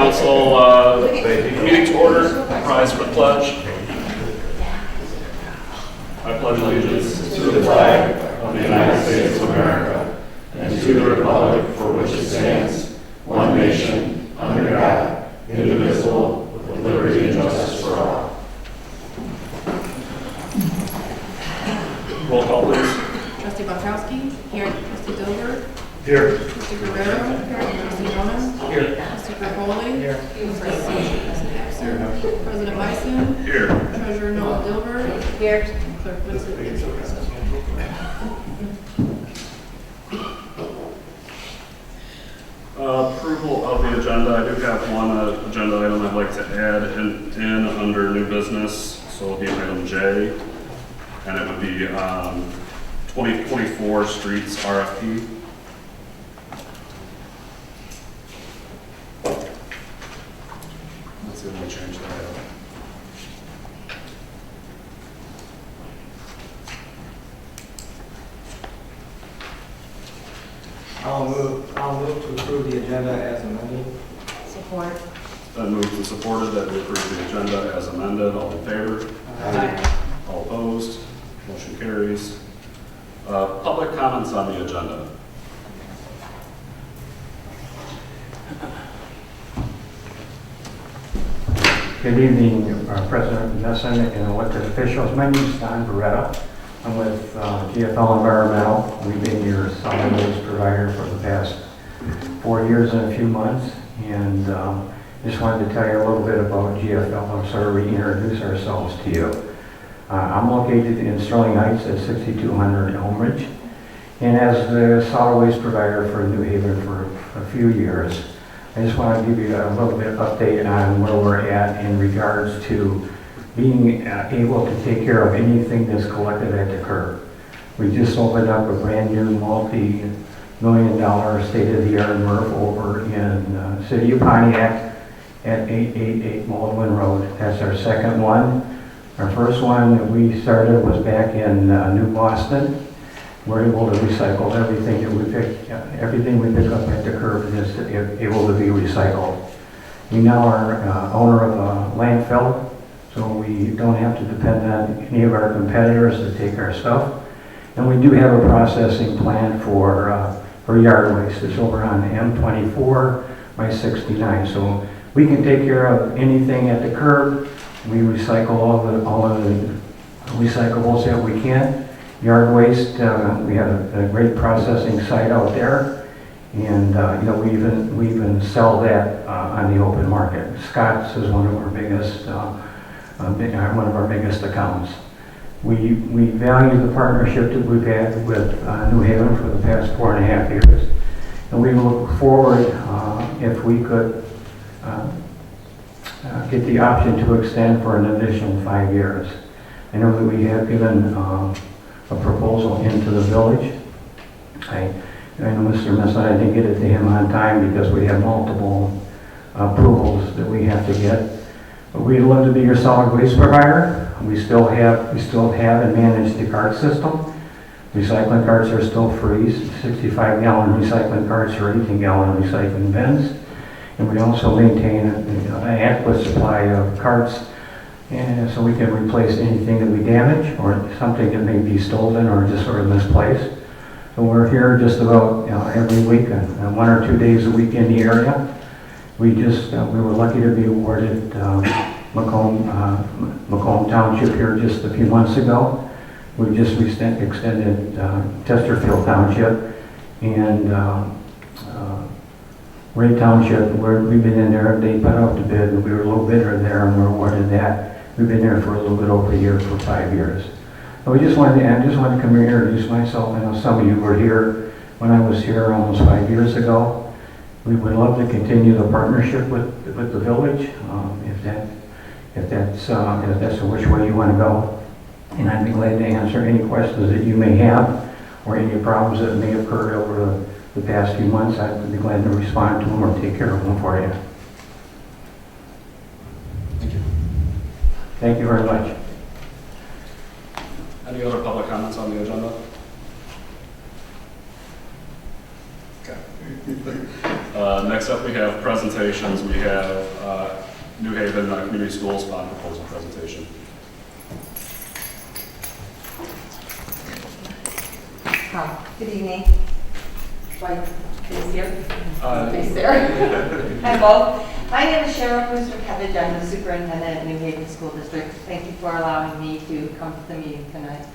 council meeting to order. Rise for the pledge. I pledge allegiance to the flag of the United States of America and to the republic for which it stands, one nation, under God, indivisible, with liberty and justice for all. Roll call, please. Trustee Bukowski. Here. Trustee Dilbert. Here. Trustee Guerrero. Here. Trustee Jonas. Here. Trustee Perpoli. Here. President Bison. Here. Treasurer Noah Dilbert. Here. Clerk Vincent is present. Approval of the agenda. I do have one agenda item I'd like to add in under new business. So it'll be item J, and it would be 2024 streets RFP. Let's see if we change that. I'll move to approve the agenda as amended. Support. Then moved and supported that we approve the agenda as amended. All in favor? All opposed? Motion carries. Public comments on the agenda. Good evening, President Messon and elected officials. My name is Don Beretta. I'm with GFL Environmental. We've been your solid waste provider for the past 4 years and a few months. And just wanted to tell you a little bit about GFL. I'm sorry we introduce ourselves to you. I'm located in Sterling Heights at 6200 Elmridge. And as the solid waste provider for New Haven for a few years, I just want to give you a little bit of update on where we're at in regards to being able to take care of anything that's collected at the curb. We just opened up a brand new multi-million-dollar state-of-the-art MRF over in City of Pontiac at 888 Baldwin Road. That's our second one. Our first one that we started was back in New Boston. We're able to recycle everything that we pick up at the curb is able to be recycled. We now are owner of a landfill, so we don't have to depend on any of our competitors to take our stuff. And we do have a processing plant for yard waste. It's over on M24 by 69. So we can take care of anything at the curb. We recycle all of the recyclables that we can. Yard waste, we have a great processing site out there, and we even sell that on the open market. Scott's is one of our biggest accounts. We value the partnership that we've had with New Haven for the past 4.5 years, and we look forward if we could get the option to extend for an additional 5 years. I know that we have given a proposal into the village. I know Mr. Messon, I didn't get it to him on time because we have multiple approvals that we have to get. But we'd love to be your solid waste provider. We still have and manage the cart system. Recycling carts are still free, 65-gallon recycling carts or 18-gallon recycling bins. And we also maintain an adequate supply of carts, and so we can replace anything that we damage or something that may be stolen or just sort of misplaced. So we're here just about every week, 1 or 2 days a week in the area. We were lucky to be awarded Macomb Township here just a few months ago. We just extended Chesterfield Township and Ray Township, we've been in there. They put out the bid, and we were a little bidder there, and we're awarded that. We've been there for a little bit over a year, for 5 years. So I just wanted to come here and introduce myself. I know some of you were here when I was here almost 5 years ago. We would love to continue the partnership with the village, if that's which way you want to go. And I'd be glad to answer any questions that you may have or any problems that may have occurred over the past few months. I'd be glad to respond to them or take care of them for you. Thank you. Thank you very much. Any other public comments on the agenda? Okay. Next up, we have presentations. We have New Haven Community Schools bond proposal presentation. Good evening. Right, face here. Face there. Hi, both. My name is Cheryl Brewster-Kevich. I'm the superintendent at New Haven School District. Thank you for allowing me to come to the meeting tonight.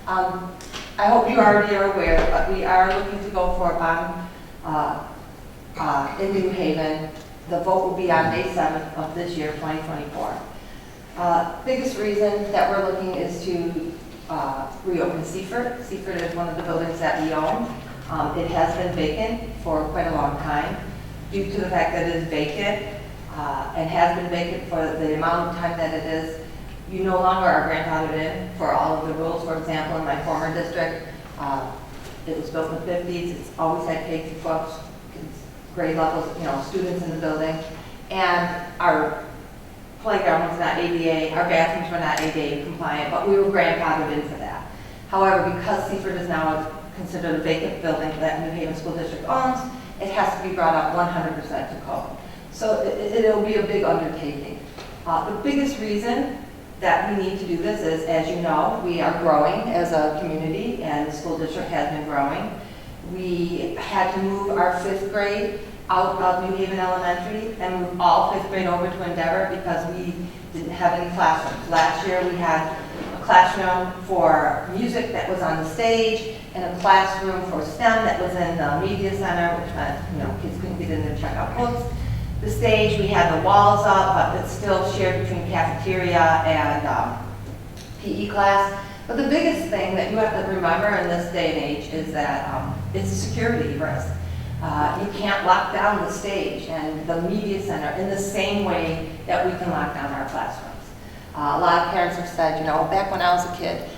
I hope you already are aware, but we are looking to go for a bond in New Haven. The vote will be on May 7th of this year, 2024. Biggest reason that we're looking is to reopen Seaford. Seaford is one of the buildings that we own. It has been vacant for quite a long time. Due to the fact that it is vacant and has been vacant for the amount of time that it is, you no longer are grandfathered in for all of the rules. For example, in my former district, it was built in the 50s. It's always had K-12 grade levels, students in the building. And our playground was not ADA, our bathrooms were not ADA compliant, but we were grandfathered in for that. However, because Seaford is now considered a vacant building that New Haven School District owns, it has to be brought up 100% to code. So it'll be a big undertaking. The biggest reason that we need to do this is, as you know, we are growing as a community and the school district has been growing. We had to move our 5th grade out of New Haven Elementary and move all 5th grade over to Endeavor because we didn't have any classrooms. Last year we had a classroom for music that was on the stage and a classroom for STEM that was in the media center, which meant kids couldn't get in there to check out books. The stage, we had the walls up, but it's still shared between cafeteria and PE class. But the biggest thing that you have to remember in this day and age is that it's a security risk. You can't lock down the stage and the media center in the same way that we can lock down our classrooms. A lot of parents have said, back when I was a kid,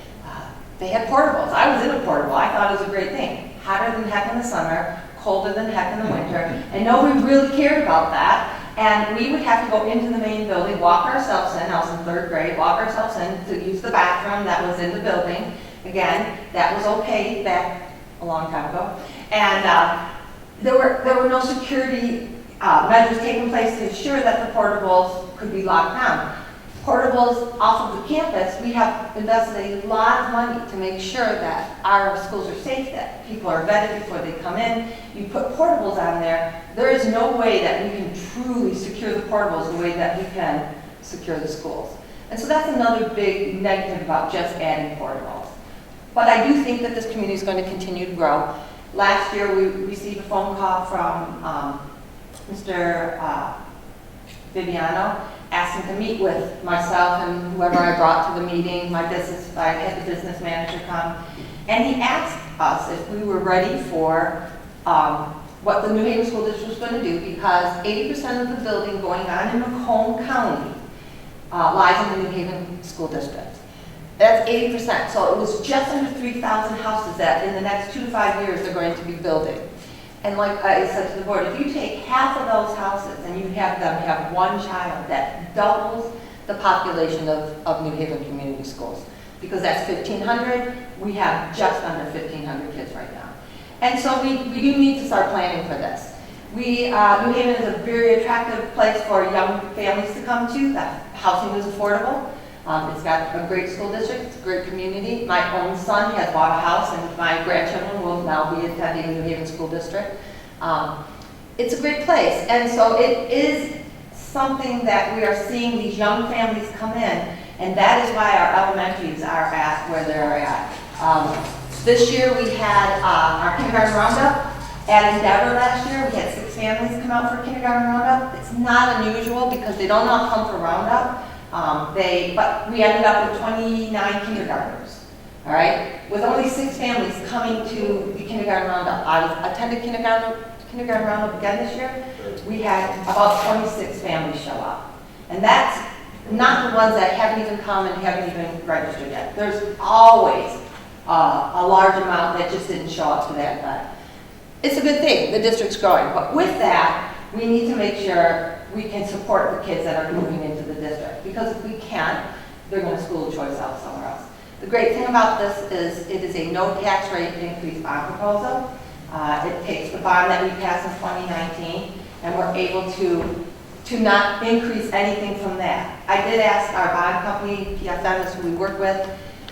they had portables. I was in a portable. I thought it was a great thing. Hotter than heck in the summer, colder than heck in the winter, and nobody really cared about that. And we would have to go into the main building, walk ourselves in. I was in 3rd grade, walk ourselves in to use the bathroom that was in the building. Again, that was okay back a long time ago. And there were no security measures taking place to ensure that the portables could be locked down. Portables off of the campus, we have invested a lot of money to make sure that our schools are safe, that people are vetted before they come in. You put portables on there, there is no way that we can truly secure the portables the way that we can secure the schools. And so that's another big negative about just adding portables. But I do think that this community is going to continue to grow. Last year we received a phone call from Mr. Viviano, asking to meet with myself and whoever I brought to the meeting, I had the business manager come, and he asked us if we were ready for what the New Haven School District was going to do, because 80% of the building going on in Macomb County lies in the New Haven School District. That's 80%, so it was just under 3,000 houses that in the next 2 to 5 years they're going to be building. And like I said to the board, if you take half of those houses and you have them have one child, that doubles the population of New Haven Community Schools. Because that's 1,500, we have just under 1,500 kids right now. And so we do need to start planning for this. New Haven is a very attractive place for young families to come to. The housing is affordable. It's got a great school district, it's a great community. My own son has bought a house and my grandchildren will now be attending New Haven School District. It's a great place, and so it is something that we are seeing these young families come in, and that is why our elementaries are at where they're at. This year we had our kindergarten roundup at Endeavor last year. We had 6 families come out for kindergarten roundup. It's not unusual because they don't all come for roundup. But we ended up with 29 kindergartners, all right? With only 6 families coming to the kindergarten roundup. I attended kindergarten roundup again this year. We had about 26 families show up. And that's not the ones that haven't even come and haven't even registered yet. There's always a large amount that just didn't show up to that event. It's a good thing, the district's growing. But with that, we need to make sure we can support the kids that are moving into the district. Because if we can't, they're going to school choice out somewhere else. The great thing about this is it is a no tax rate increase bond proposal. It takes the bond that we passed in 2019, and we're able to not increase anything from that. I did ask our bond company, PFM is who we work with,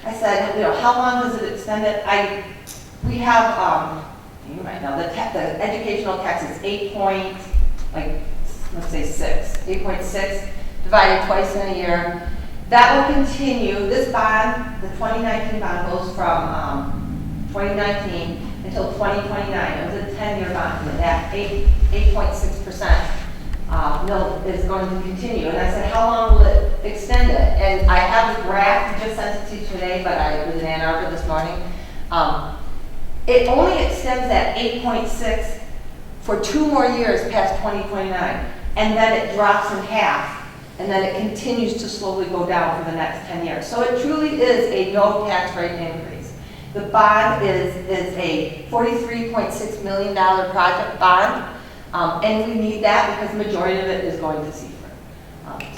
I said, how long does it extend it? We have, you might know, the educational tax is 8.6 divided twice in a year. That will continue. This bond, the 2019 bond, goes from 2019 until 2029. It was a 10-year bond, and that 8.6% mill is going to continue. And I said, how long will it extend it? And I have the graph, I just sent it to you today, but I was in Ann Arbor this morning. It only extends that 8.6 for 2 more years past 2029, and then it drops in half, and then it continues to slowly go down for the next 10 years. So it truly is a no tax rate increase. The bond is a $43.6 million project bond, and we need that because the majority of it is going to Seaford.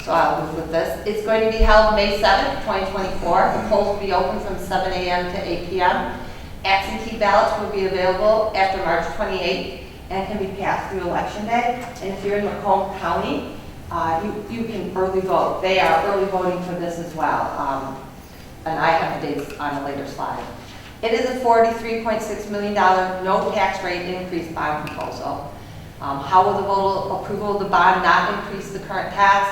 So I'll move with this. It's going to be held May 7th, 2024. The polls will be open from 7 a.m. to 8 p.m. Absentee ballots will be available after March 28th and can be passed through Election Day. And if you're in Macomb County, you can early vote. They are early voting for this as well. And I have the dates on a later slide. It is a $43.6 million no tax rate increase bond proposal. How will the vote approval of the bond not increase the current tax?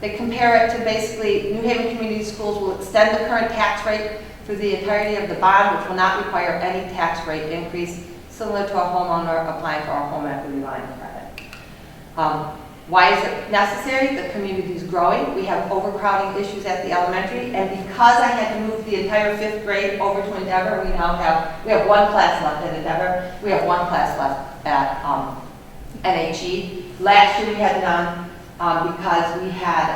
They compare it to basically New Haven Community Schools will extend the current tax rate through the entirety of the bond, which will not require any tax rate increase, similar to a homeowner applying for a home equity line of credit. Why is it necessary? The community is growing. We have overcrowding issues at the elementary, and because I had to move the entire 5th grade over to Endeavor, we have 1 class left at Endeavor. We have 1 class left at NHE. Last year we had none because we had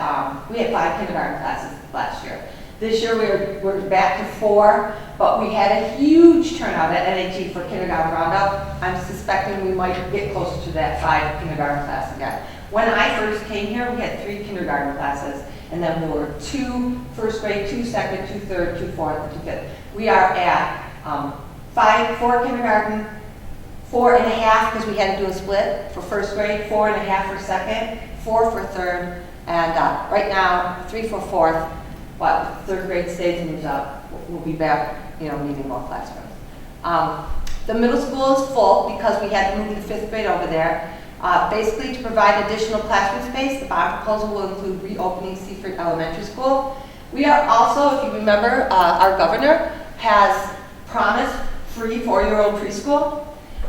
5 kindergarten classes last year. This year we're back to 4, but we had a huge turnout at NHE for kindergarten roundup. I'm suspecting we might get closer to that 5 kindergarten class again. When I first came here, we had 3 kindergarten classes, and then there were 2 first grade, 2 second, 2 third, 2 fourth, and 2 fifth. We are at 4 kindergarten, 4.5 because we had to do a split for first grade, 4.5 for second, 4 for third, and right now 3 for fourth. But 3rd grade stays and moves up. We'll be back, needing more classrooms. The middle school is full because we had to move the 5th grade over there. Basically, to provide additional classroom space, the bond proposal will include reopening Seaford Elementary School. We are also, if you remember, our governor has promised free 4-year-old preschool,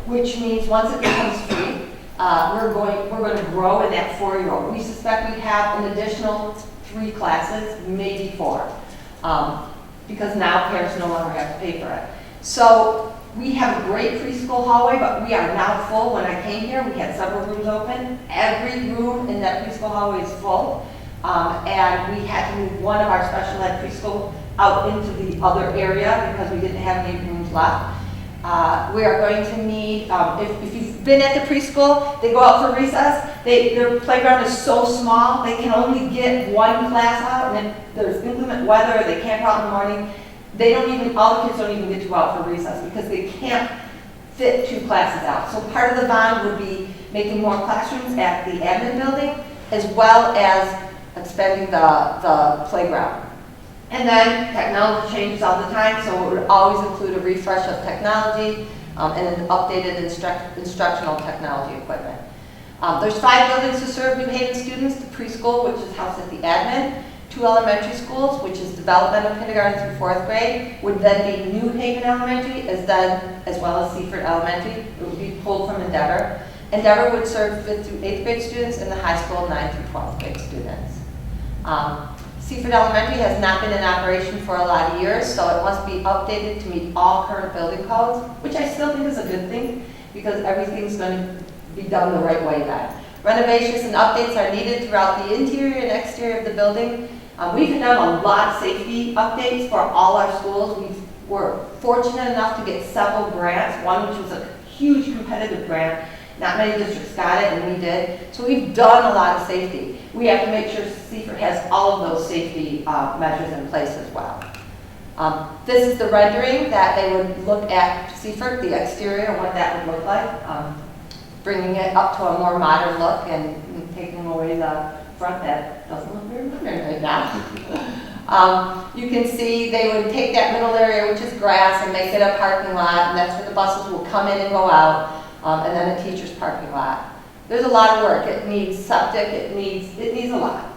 which means once it becomes free, we're going to grow in that 4-year-old. We suspect we have an additional 3 classes, maybe 4, because now parents no longer have to pay for it. So we have a great preschool hallway, but we are now full. When I came here, we had several rooms open. Every room in that preschool hallway is full, and we had to move one of our special ed preschool out into the other area because we didn't have any rooms left. We are going to need, if you've been at the preschool, they go out for recess. Their playground is so small, they can only get 1 class out, and if there's inclement weather, they can't go out in the morning. All the kids don't even get to go out for recess because they can't fit 2 classes out. So part of the bond would be making more classrooms at the admin building, as well as expanding the playground. And then technology changes all the time, so it would always include a refresh of technology and an updated instructional technology equipment. There's 5 buildings to serve New Haven students: the preschool, which is housed at the admin, 2 elementary schools, which is developmental kindergarten through 4th grade, would then be New Haven Elementary, as well as Seaford Elementary. It would be pulled from Endeavor. Endeavor would serve 5th through 8th grade students, and the high school 9th through 12th grade students. Seaford Elementary has not been in operation for a lot of years, so it must be updated to meet all current building codes, which I still think is a good thing because everything's going to be done the right way then. Renovations and updates are needed throughout the interior and exterior of the building. We've done a lot of safety updates for all our schools. We were fortunate enough to get several grants, one which was a huge competitive grant. Not many districts got it, and we did. So we've done a lot of safety. We have to make sure Seaford has all of those safety measures in place as well. This is the rendering that they would look at Seifert, the exterior, what that would look like, bringing it up to a more modern look and taking away the front that doesn't look very modern right now. You can see they would take that middle area, which is grass, and make it a parking lot, and that's where the buses will come in and go out, and then a teacher's parking lot. There's a lot of work. It needs septic, it needs a lot.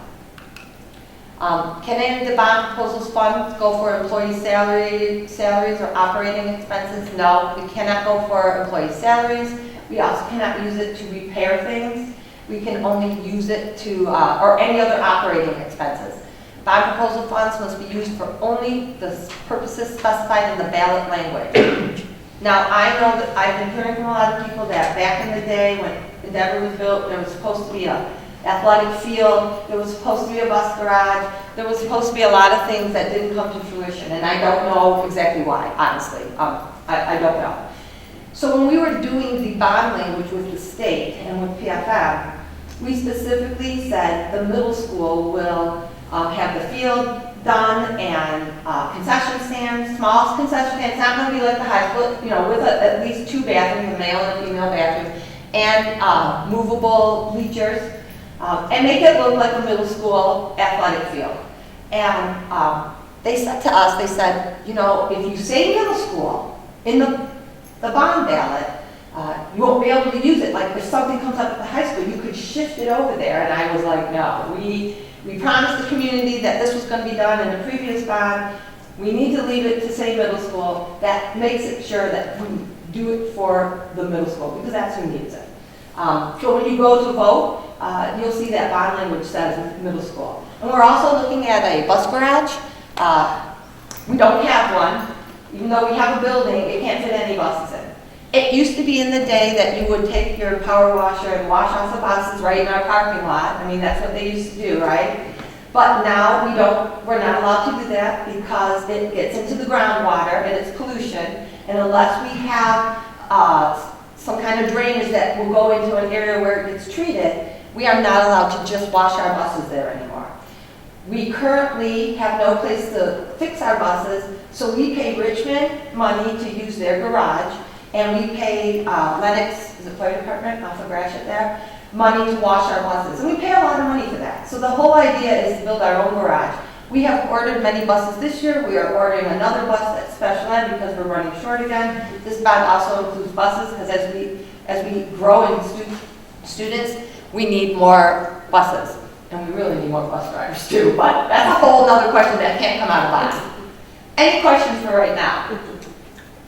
Can any of the bond proposals funds go for employee salaries or operating expenses? No, we cannot go for employee salaries. We also cannot use it to repair things. We can only use it to, or any other operating expenses. Bond proposal funds must be used for only the purposes specified in the ballot language. Now, I know that I've been hearing from a lot of people that back in the day when Endeavor was built, there was supposed to be a athletic field, there was supposed to be a bus garage, there was supposed to be a lot of things that didn't come to fruition, and I don't know exactly why, honestly. I don't know. So when we were doing the bond language with the state and with PFM, we specifically said the middle school will have the field done and concession stands, small concession stands, not going to be like the high school, you know, with at least 2 bathrooms, a male and a female bathroom, and movable bleachers, and make it look like a middle school athletic field. And they said to us, they said, you know, if you say middle school in the bond ballot, you won't be able to use it. Like if something comes up at the high school, you could shift it over there. And I was like, no, we promised the community that this was going to be done in the previous bond. We need to leave it to say middle school. That makes it sure that we do it for the middle school because that's who needs it. So when you go to vote, you'll see that bond language says middle school. And we're also looking at a bus garage. We don't have one. Even though we have a building, it can't fit any buses in. It used to be in the day that you would take your power washer and wash off the buses right in our parking lot. I mean, that's what they used to do, right? But now we're not allowed to do that because it gets into the groundwater and it's pollution. And unless we have some kind of drainage that will go into an area where it gets treated, we are not allowed to just wash our buses there anymore. We currently have no place to fix our buses, so we pay Richmond money to use their garage, and we pay Lennox, is it fire department, off of Gratiot there, money to wash our buses. And we pay a lot of money for that. So the whole idea is to build our own garage. We have ordered many buses this year. We are ordering another bus that's special ed because we're running short again. This bond also includes buses because as we grow in students, we need more buses. And we really need more bus drivers too, but that's a whole other question that can't come out of bonds. Any questions for right now?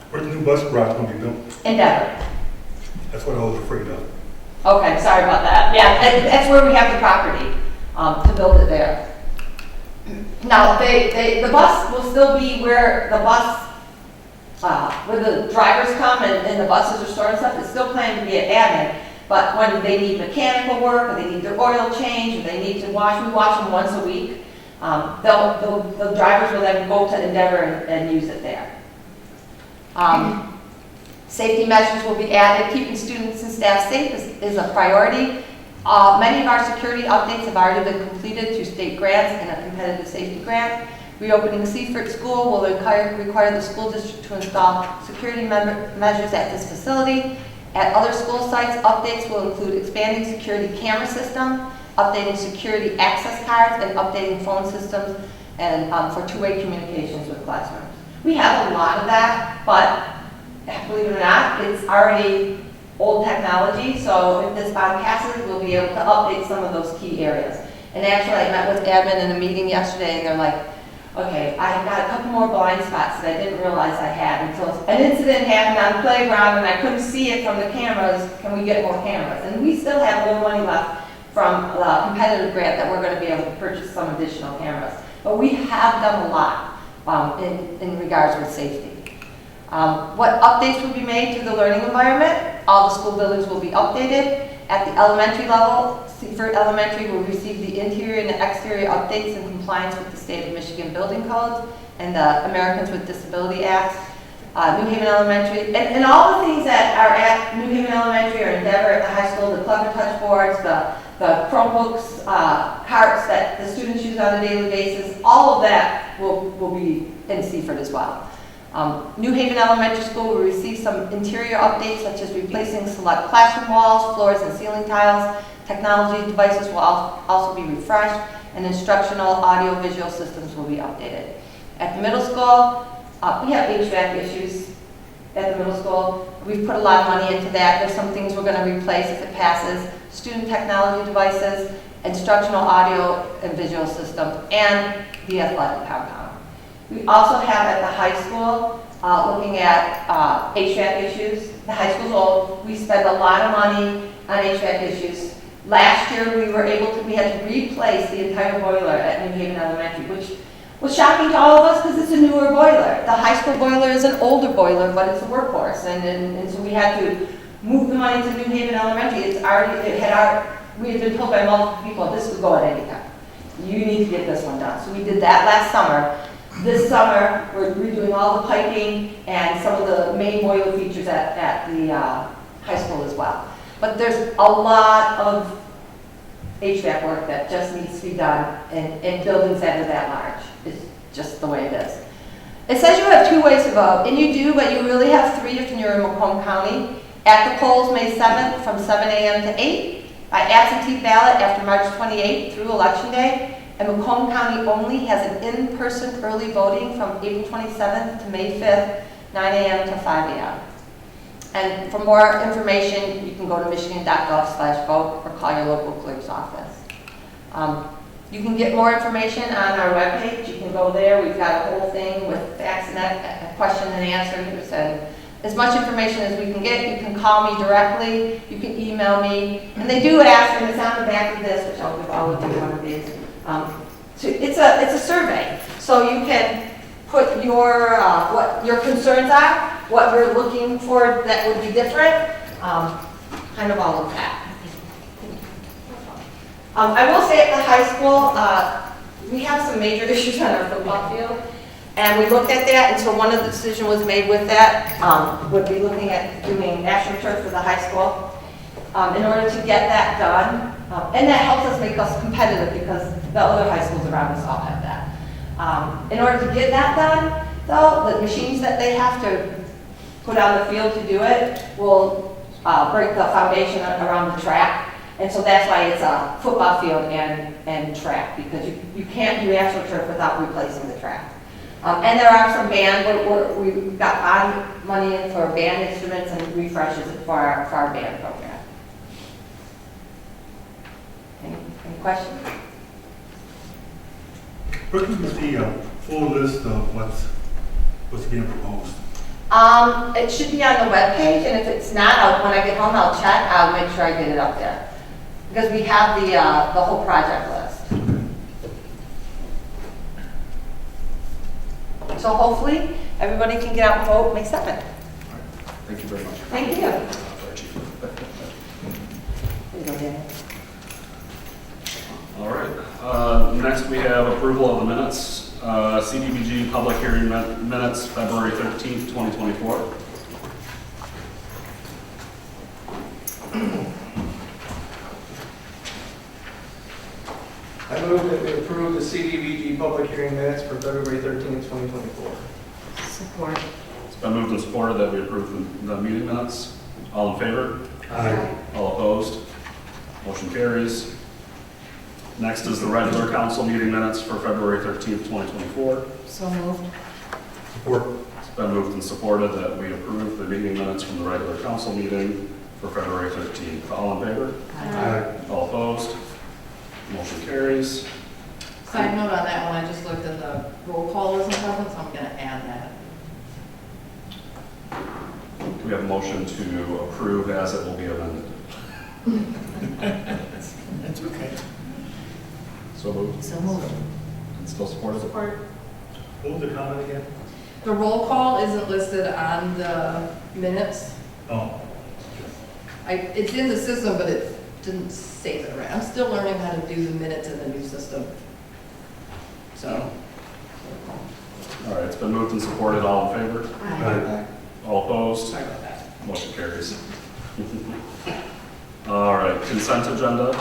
Where's the new bus garage going to be built? Endeavor. That's what I was afraid of. Okay, sorry about that. Yeah, that's where we have the property to build it there. Now, the bus will still be where the bus, where the drivers come and the buses are stored and stuff. It's still planned to be at admin. But when they need mechanical work, or they need their oil change, or they need to wash, we wash them once a week. The drivers will then go to Endeavor and use it there. Safety measures will be added. Keeping students and staff safe is a priority. Many of our security updates have already been completed through state grants and a competitive safety grant. Reopening Seifert School will require the school district to install security measures at this facility. At other school sites, updates will include expanding security camera system, updating security access cards, and updating phone systems and for two-way communications with classrooms. We have a lot of that, but believe it or not, it's already old technology, so if this bond passes, we'll be able to update some of those key areas. And actually, I met with admin in a meeting yesterday, and they're like, okay, I've got a couple more blind spots that I didn't realize I had until an incident happened on the playground and I couldn't see it from the cameras. Can we get more cameras? And we still have a little money left from the competitive grant that we're going to be able to purchase some additional cameras. But we have done a lot in regards with safety. What updates will be made to the learning environment? All the school buildings will be updated. At the elementary level, Seifert Elementary will receive the interior and exterior updates in compliance with the State of Michigan Building Codes and the Americans with Disability Act. New Haven Elementary, and all the things that are at New Haven Elementary or Endeavor at the high school, the Clever Touch boards, the the Chromebooks, carts that the students use on a daily basis, all of that will be in Seaford as well. New Haven Elementary School will receive some interior updates such as replacing select classroom walls, floors and ceiling tiles. Technology devices will also be refreshed, and instructional audio-visual systems will be updated. At the middle school, we have HVAC issues at the middle school. We've put a lot of money into that. There's some things we're going to replace if it passes. Student technology devices, instructional audio and visual system, and the athletic compound. We also have at the high school, looking at HVAC issues. The high school's old. We spend a lot of money on HVAC issues. Last year, we had to replace the entire boiler at New Haven Elementary, which was shocking to all of us because it's a newer boiler. The high school boiler is an older boiler, but it's a workhorse, and so we had to move the money to New Haven Elementary. We had been told by multiple people, this would go at any time. You need to get this one done. So we did that last summer. This summer, we're redoing all the piping and some of the main boiler features at the high school as well. But there's a lot of HVAC work that just needs to be done in buildings that are that large. It's just the way it is. It says you have 2 ways to vote, and you do, but you really have 3 if you're in Macomb County. At the polls, May 7th from 7 a.m. to 8, by absentee ballot after March 28th through Election Day, and Macomb County only has an in-person early voting from April 27th to May 5th, 9 a.m. to 5 a.m. And for more information, you can go to michigan.gov/vote or call your local clerk's office. You can get more information on our webpage. You can go there. We've got a whole thing with facts and question and answers and as much information as we can get. You can call me directly. You can email me. And they do ask, and it's on the back of this, which I'll give all of you one of these. It's a survey, so you can put your what your concerns are, what you're looking for that would be different, kind of all of that. I will say at the high school, we have some major issues on our football field, and we looked at that, and so one of the decisions was made with that, would be looking at doing AstroTurf for the high school. In order to get that done, and that helps us make us competitive because the other high schools around us all have that. In order to get that done, though, the machines that they have to put on the field to do it will break the foundation around the track. And so that's why it's a football field and track, because you can't do AstroTurf without replacing the track. And there are some we've got bond money in for band instruments and refreshes for our band program. Any questions? Where can we see a full list of what's being proposed? It should be on the webpage, and if it's not, when I get home, I'll check. I'll make sure I get it up there. Because we have the whole project list. So hopefully, everybody can get out and vote May 7th. Thank you very much. Thank you. There you go, Dan. All right. Next, we have approval of the minutes. CDBG public hearing minutes, February 13th, 2024. I move that we approve the CDBG public hearing minutes for February 13th, 2024. Support. It's been moved and supported that we approve the meeting minutes. All in favor? Aye. All opposed? Motion carries. Next is the regular council meeting minutes for February 13th, 2024. So moved. Support. It's been moved and supported that we approve the meeting minutes from the regular council meeting for February 13th. All in favor? Aye. All opposed? Motion carries. Side note on that one, I just looked at the roll call isn't present, so I'm going to add that. Do we have a motion to approve as it will be amended? That's okay. So moved. So moved. And still supported? Support. What was the comment again? The roll call isn't listed on the minutes. Oh. It's in the system, but it didn't save it right. I'm still learning how to do the minutes in the new system. So. All right, it's been moved and supported. All in favor? Aye. All opposed? Sorry about that. Motion carries. All right, consent agenda.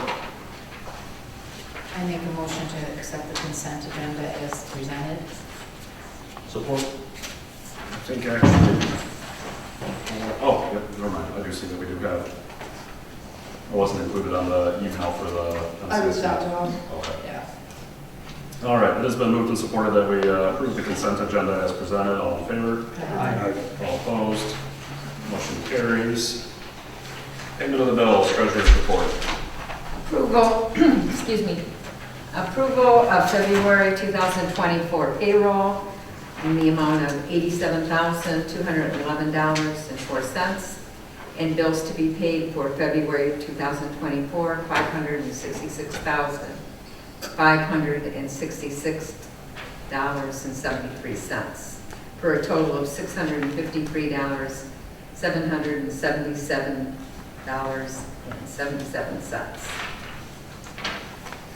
I make a motion to accept the consent agenda as presented. Support. I think actually, oh, yep, never mind, I do see that we do have, it wasn't included on the email for the. I reached out to him, Okay. yeah. All right, it has been moved and supported that we approve the consent agenda as presented. All in favor? All opposed? Motion carries. Payment of the bills, treasurer's report. Approval, excuse me, approval of February 2024 payroll in the amount of $87,211.04, and bills to be paid for February 2024, $566.73, for a total of $653,777.77.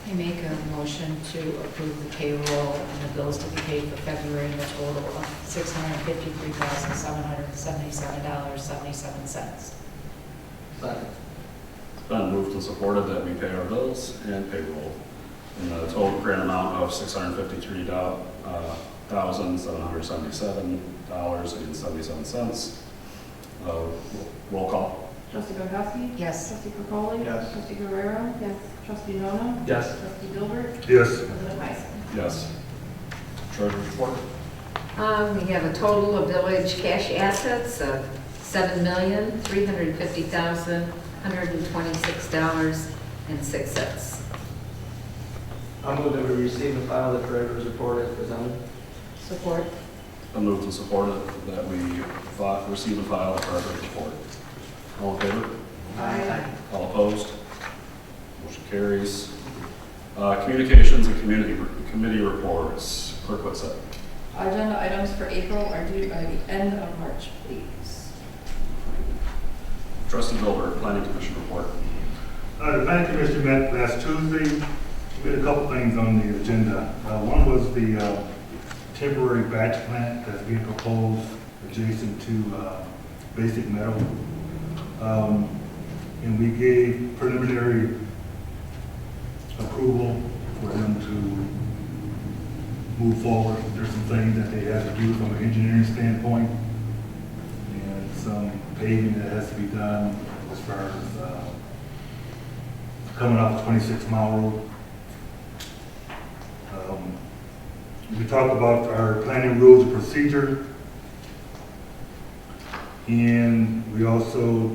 I make a motion to approve the payroll and the bills to be paid for February in the total of $653,777.77. Second. It's been moved and supported that we pay our bills and payroll in the total grant amount of $653,777.77. Roll call. Trustee Pankowski? Yes. Trustee Crowley? Yes. Trustee Guerrero? Yes. Trustee Nono? Yes. Trustee Gilbert? Yes. President Tyson? Yes. Treasurer's report. We have a total of village cash assets of $7,350,126.06. I'll move that we receive and file the treasurer's report as presented. Support. Been moved and supported that we receive and file the treasurer's report. All in favor? Aye. All opposed? Motion carries. Communications and committee reports. Clerk Whitsett. Agenda items for April are due by the end of March, please. Trustee Gilbert, Planning Commission report. The planning commission met last Tuesday. We had a couple things on the agenda. One was the temporary batch plant that's being proposed adjacent to Basic Metal. And we gave preliminary approval for them to move forward. There's some things that they have to do from an engineering standpoint and some paving that has to be done as far as coming off 26 Mile Road. We talked about our planning rules of procedure, and we also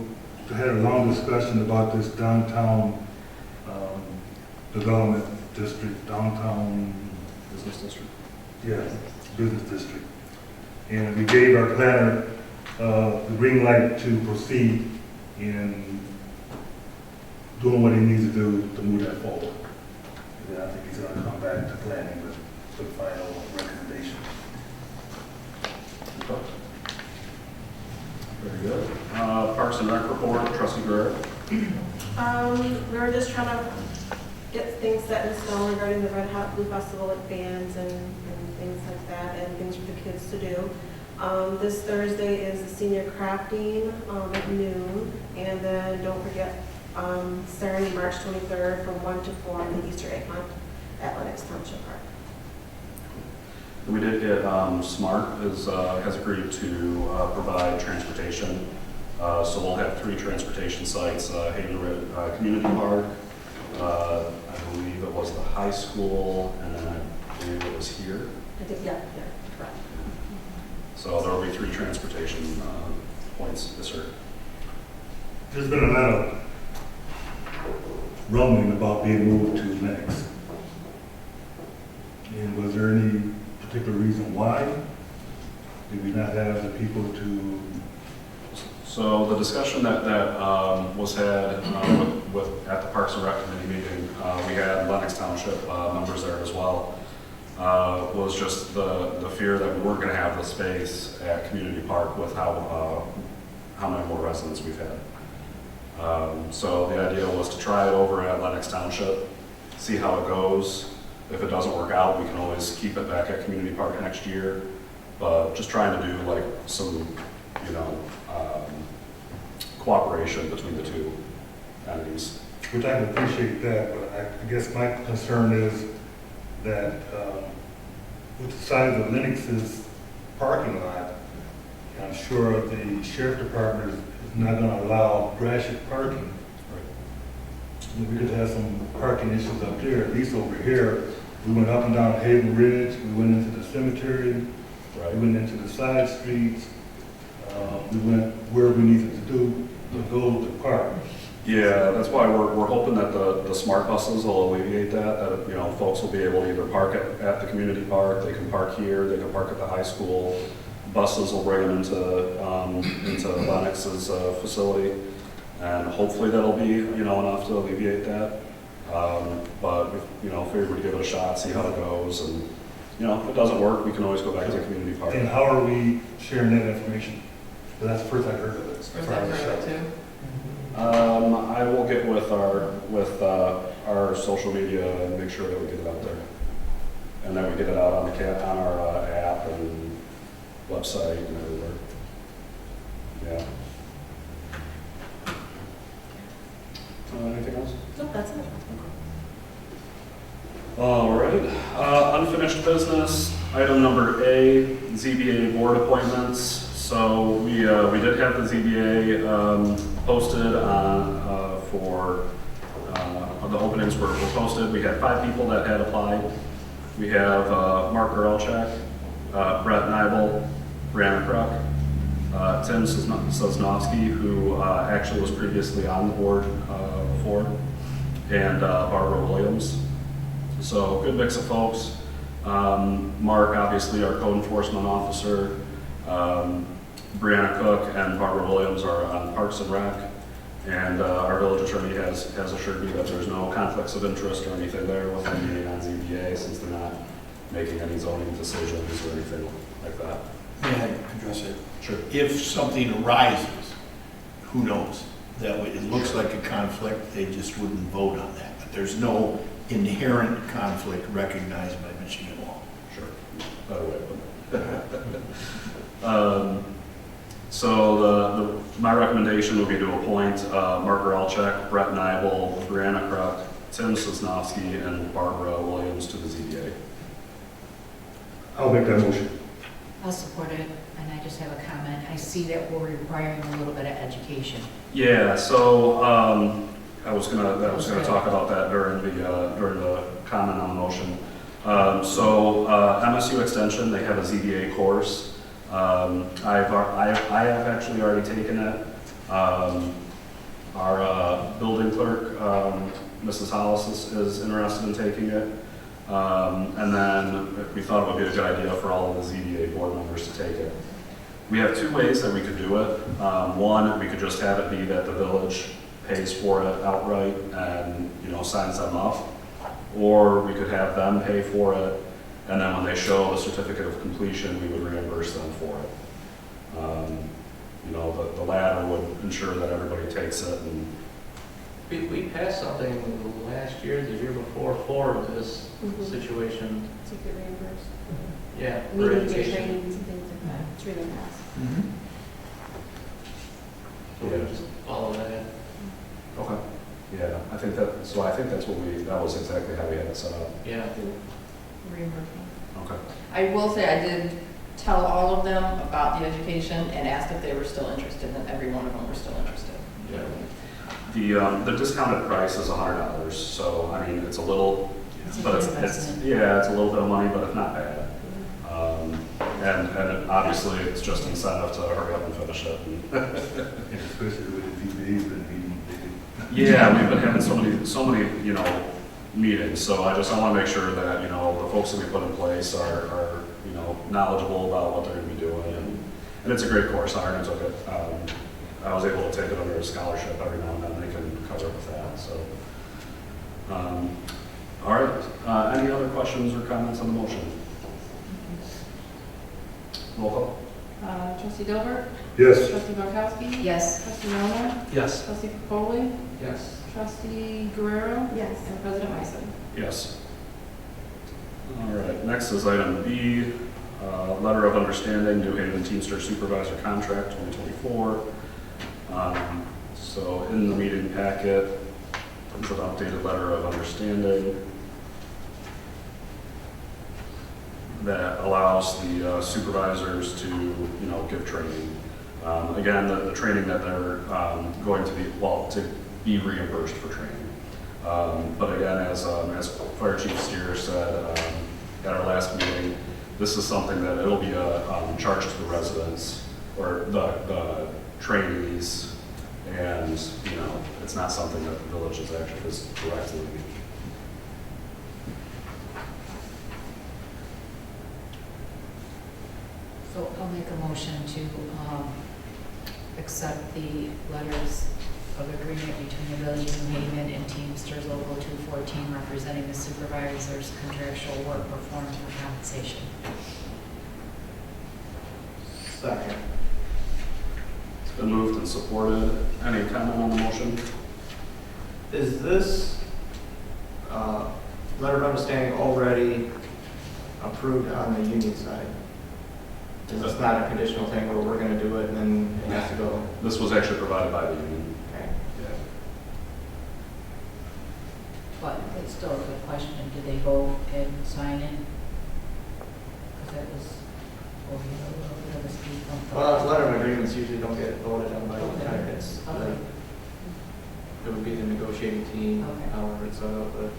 had a long discussion about this downtown development district, downtown Business District. business district. And we gave our planner the green light to proceed in doing what he needs to do to move that forward. And I think he's gonna come back to planning with the final recommendation. Okay. Very good. Parks and Rec report, Trustee Guerrero. We were just trying to get things set in stone regarding the Red Hot Blue Festival, like bands and things like that, and things for the kids to do. This Thursday is the senior crafting at noon, and then don't forget Saturday, March 23rd from 1 to 4 on the Easter egg hunt at Lennox Township Park. We did get Smart has agreed to provide transportation. So we'll have 3 transportation sites, Haven Community Park, I believe it was the high school, and then I believe it was here. Yeah, correct. So there will be 3 transportation points this year. There's been a lot of rumbling about being moved to Lennox. And was there any particular reason why? Did we not have the people to? So the discussion that was had at the Parks and Rec Committee meeting, we had Lennox Township members there as well, was just the fear that we weren't going to have the space at Community Park with how many more residents we've had. So the idea was to try it over at Lennox Township, see how it goes. If it doesn't work out, we can always keep it back at Community Park next year. But just trying to do like some, cooperation between the 2 entities. which I can appreciate that, but I guess my concern is that with the size of Lennox's parking lot, I'm sure the sheriff department is not gonna allow Gratiot parking. We could have some parking issues up there, at least over here. We went up and down Haven Ridge, we went into the cemetery, we went into the side streets. We went where we needed to go to park. Yeah, that's why we're hoping that the smart buses will alleviate that, you know, folks will be able to either park at the community park, they can park here, they can park at the high school. Buses will bring them into Lennox's facility, and hopefully that'll be, you know, enough to alleviate that. But, you know, figured we'd give it a shot, see how it goes, and, you know, if it doesn't work, we can always go back to the community park. And how are we sharing that information? Well, that's the first I heard of it. First I've heard of it too. I will get with our social media and make sure that we get it out there. And then we get it out on on our app and website and everywhere. Yeah. Anything else? Nope, that's it. All right, unfinished business, item number A, ZBA board appointments. So we did have the ZBA posted for, the openings were posted. We had 5 people that had applied. We have Mark Gorelchak, Brett Nibel, Brianna Kruk, Tim Sosnowski, who actually was previously on the board before, and Barbara Williams. So good mix of folks. Mark, obviously our code enforcement officer. Brianna Cook and Barbara Williams are on Parks and Rec. And our village attorney has assured me that there's no conflicts of interest or anything there with them being on ZBA, since they're not making any zoning decisions or anything like that. May I address it? Sure. If something arises, who knows? That way, it looks like a conflict, they just wouldn't vote on that. But there's no inherent conflict recognized by Michigan law. Sure. Better way to put it. So my recommendation would be to appoint Mark Gorelchak, Brett Nibel, Brianna Kruk, Tim Sosnowski, and Barbara Williams to the ZBA. I'll make that motion. I'll support it, and I just have a comment. I see that we're requiring a little bit of education. Yeah, so I was gonna talk about that during the comment on the motion. So MSU Extension, they have a ZBA course. I have actually already taken it. Our building clerk, Mrs. Hollis, is interested in taking it. And then we thought it would be a good idea for all of the ZBA board members to take it. We have 2 ways that we could do it. One, we could just have it be that the village pays for it outright and, you know, signs them up. Or we could have them pay for it, and then when they show the certificate of completion, we would reimburse them for it. You know, the latter would ensure that everybody takes it. And We passed something last year, the year before, for this situation. To get reimbursed. Yeah. We for need to get education. trainings and things like that. It's really fast. So we just follow that. okay, yeah, I think that's that was exactly how we had it set up. Yeah. Reimbursement. Okay. I will say I did tell all of them about the education and asked if they were still interested, and every one of them were still interested. Yeah. The discounted price is $100, so I mean it's a little, It's a but good it's investment. yeah, it's a little bit of money, but it's not bad. And obviously it's just incentive to hurry up and finish it. And especially with the ZBA's been meeting, Yeah, we've been having so many, you know, meetings, so I want to make sure that, you know, the folks that we put in place are, you know, knowledgeable about what they're going to be doing, and it's a great course. I already took it. I was able to take it under a scholarship every now and then. They can cover with that, so. All right, any other questions or comments on the motion? Roll call. Trustee Dilbert? Yes. Trustee Barkowski? Yes. Trustee Malner? Yes. Trustee Foley? Yes. Trustee Guerrero? Yes. And President Wyson? Yes. All right, next is item B, letter of understanding, New Haven Teamster Supervisor Contract 2024. So in the meeting packet, is an updated letter of understanding that allows the supervisors to, give training. Again, the training that they're going to be, to be reimbursed for training. But again, as Fire Chief Steer said at our last meeting, this is something that it'll be a charge to the residents or the trainees, and it's not something that the village is directly. So I'll make a motion to accept the letters of agreement between the Village of New Haven and Teamsters Local 214 representing the supervisor's contractual work performed for compensation. Second. It's been moved and supported. Any comment on the motion? Is this letter of understanding already approved on the union side? Is this not a conditional thing where we're going to do it and then it has to go? This was actually provided by the union. Okay. Yeah. But it's still a good question. Did they go and sign it? Because that was a little bit of a speed bump. Well, letter of agreements usually don't get voted on by the candidates. Okay. It would be the negotiating team, Okay. however it's set up, but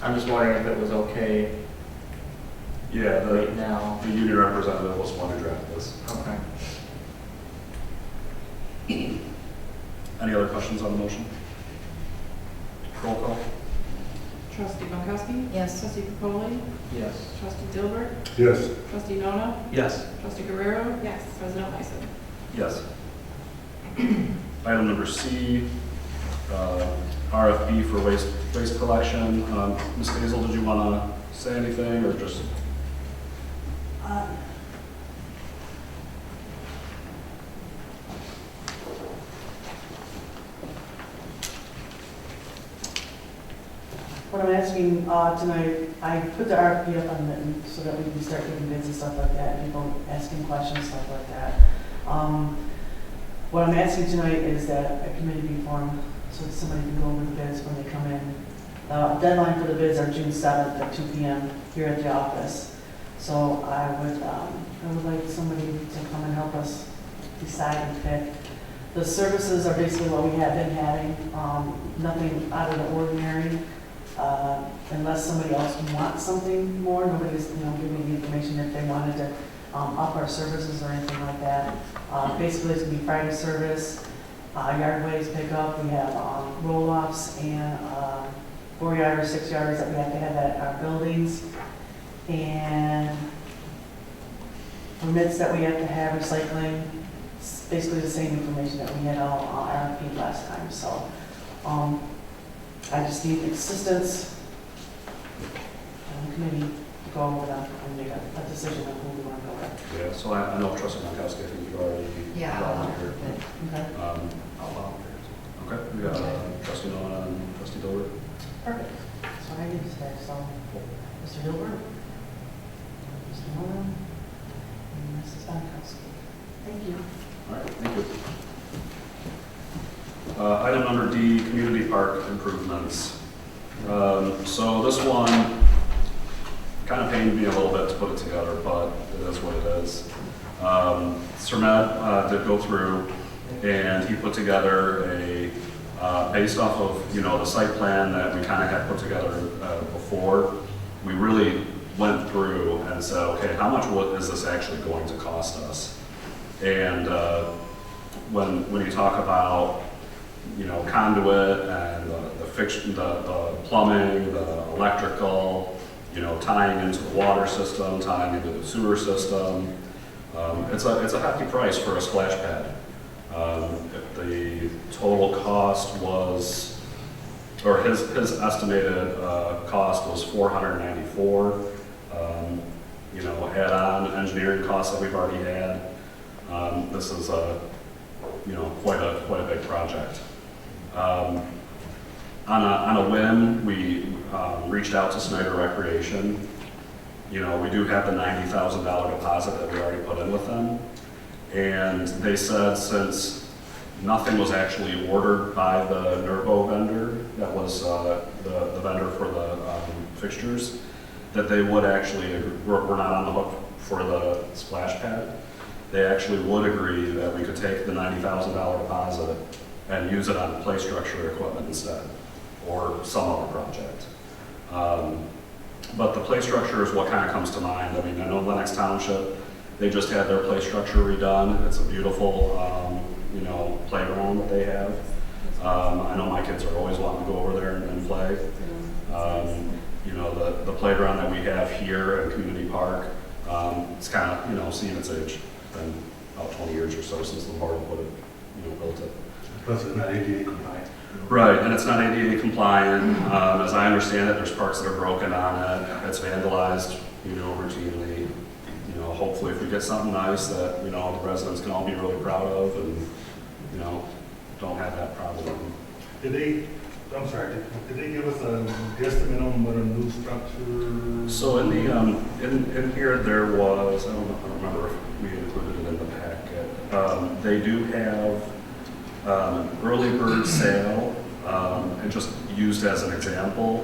I'm just wondering if it was okay Yeah, right now. the union representative was one to draft this. Okay. Any other questions on the motion? Roll call. Trustee Pankowski? Yes. Trustee Capoli? Yes. Trustee Dilbert? Yes. Trustee Nona? Yes. Trustee Guerrero? Yes. President Lyson? Yes. Item number C, RFP for waste collection. Ms. Hazel, did you want to say anything or just? What I'm asking tonight, I put the RFP up on Mitten so that we can start getting bids and stuff like that, and people asking questions, stuff like that. What I'm asking tonight is that a committee be formed so that somebody can go over the bids when they come in. Deadline for the bids are June 7th at 2 p.m. here at the office. So I would like somebody to come and help us decide and pick. The services are basically what we have been having, nothing out of the ordinary. Unless somebody else wants something more, nobody's, giving me the information if they wanted to up our services or anything like that. Basically, it's gonna be Friday service, yard waste pickup, we have roll-offs and 4-yarders, 6-yarders that we have to have at our buildings, and permits that we have to have, recycling. It's basically the same information that we had all RFP last time. So I just need assistance on the committee to go over that and make a decision on who we want to go with. Yeah, so I know Trustee Mankowski, I think you already Yeah. volunteered. Okay, I'll volunteer. Okay, we got Trustee Nona and Trustee Dilbert. perfect. So I need to start. So Mr. Gilbert, Mr. Nolan, and Mrs. Pankowski. Thank you. All right, thank you. Item number D, community park improvements. So this one kind of pained me a little bit to put it together, but it is what it is. Sir Matt did go through and he put together a, based off of, the site plan that we kind of had put together before, we really went through and said, okay, how much is this actually going to cost us? And when you talk about conduit and the plumbing, the electrical, tying into the water system, tying into the sewer system, it's a hefty price for a splash pad. If the total cost was, or his estimated cost was $494. Add on engineering costs that we've already had. This is quite a big project. On a whim, we reached out to Snyder Recreation. We do have the $90,000 deposit that we already put in with them. And they said since, nothing was actually ordered by the Nervo vendor, that was the vendor for the fixtures, that they would actually, we're not on the hook for the splash pad. They actually would agree that we could take the $90,000 deposit and use it on play structure equipment instead, or some other project. But the play structure is what kind of comes to mind. I mean, I know Lennox Township, they just had their play structure redone. It's a beautiful, playground that they have. I know my kids are always wanting to go over there and play. The playground that we have here at Community Park, it's kind of, seeing its age. It's been about 20 years or so since the board put it, built it. Plus it's not ADA compliant. Right, and it's not ADA compliant. As I understand it, there's parts that are broken on it. It's vandalized, routinely. Hopefully if we get something nice that, the residents can all be really proud of and, don't have that problem. Did they give us a guesstimate on what a new structure? So in the, in here, there was, I don't remember if we included it in the packet. They do have an early bird sale, and just used as an example.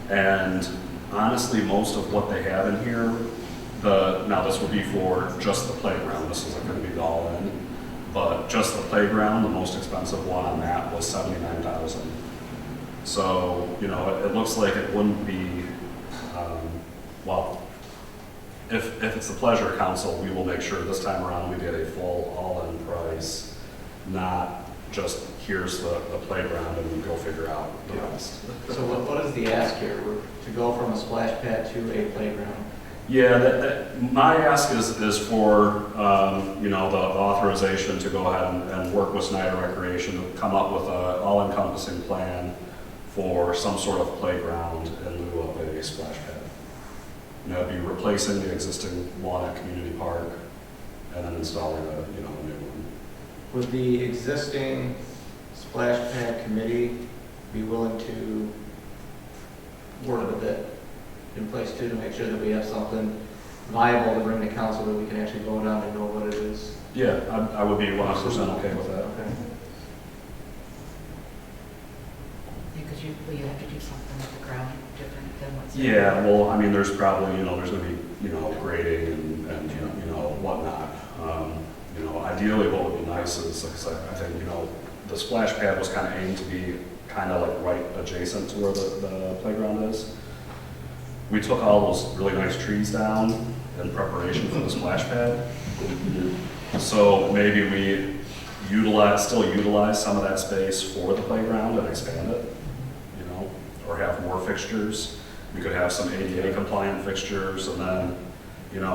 And honestly, most of what they have in here, now this would be for just the playground. This isn't going to be the all-in, but just the playground, the most expensive one on that was $79,000. So, it looks like it wouldn't be, if it's the pleasure of council, we will make sure this time around we get a full all-in price, not just here's the playground and we go figure out the rest. So what is the ask here? To go from a splash pad to a playground? Yeah, my ask is for, the authorization to go ahead and work with Snyder Recreation to come up with an all-encompassing plan for some sort of playground in lieu of a splash pad. And that would be replacing the existing one at Community Park and then installing a new one. Would the existing splash pad committee be willing to work with it in place too, to make sure that we have something viable to bring to council that we can actually vote on and know what it is? Yeah, I would be 100% okay with that. Okay. Because you have to do something with the ground different than what's. Yeah, well, I mean, there's probably, there's going to be, grading and whatnot. Ideally what would be nice is, like I think, the splash pad was kind of aimed to be kind of like right adjacent to where the playground is. We took all those really nice trees down in preparation for the splash pad. So maybe we still utilize some of that space for the playground and expand it, or have more fixtures. We could have some ADA compliant fixtures and then,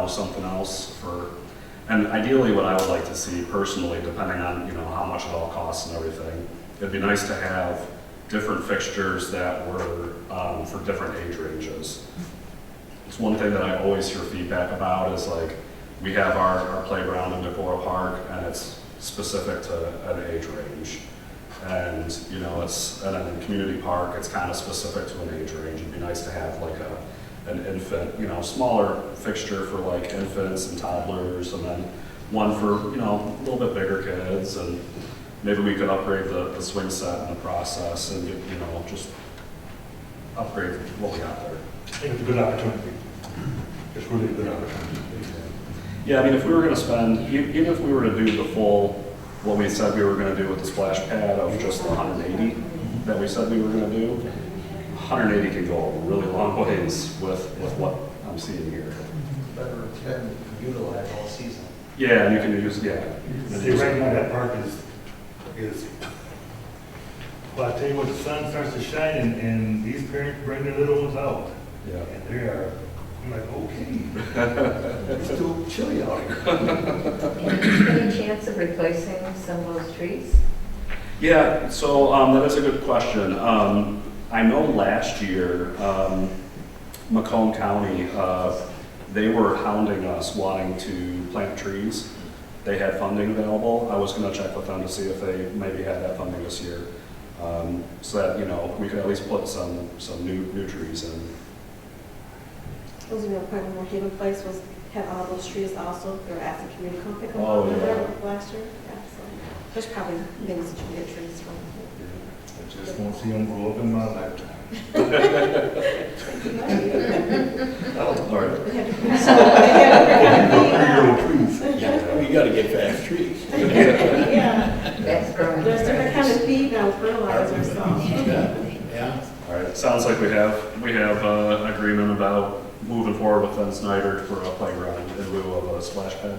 something else and ideally what I would like to see personally, depending on, how much it all costs and everything, it'd be nice to have different fixtures that were for different age ranges. It's one thing that I always hear feedback about is like, we have our playground in Decorah Park and it's specific to an age range. And, and then in Community Park, it's kind of specific to an age range. It'd be nice to have like an infant, smaller fixture for like infants and toddlers, and then one for, a little bit bigger kids, and maybe we could upgrade the swing set in the process and, just upgrade what we got there. I think it's a good opportunity. It's really a good opportunity. Yeah, I mean, if we were going to spend, even if we were to do the full, what we said we were going to do with the splash pad of just the 180 that we said we were going to do, 180 can go a really long ways with what I'm seeing here. Better can utilize all season. Yeah, and you can use, yeah. See, right now that park is, well, I tell you what, the sun starts to shine and these parents bring their little ones out. Yeah. And I'm like, okay. It's too chilly out here. Any chance of replacing some of those trees? Yeah, so that is a good question. I know last year, Macomb County, they were hounding us wanting to plant trees. They had funding available. I was going to check with them to see if they maybe had that funding this year, so that we could at least put some new trees in. Those are the point where Haven Place had all those trees also. They were asking community come pick them Oh, up yeah. there last year. Yeah, so. There's probably things that you get trees from. I just won't see them grow up in my lifetime. All right. Three-year-old trees. Yeah, we gotta get fast trees. Yeah, That's growing. there's different kind of feed now, fertilizer, so. Yeah. All right, sounds like we have agreement about moving forward with Len Snyder for a playground in lieu of a splash pad.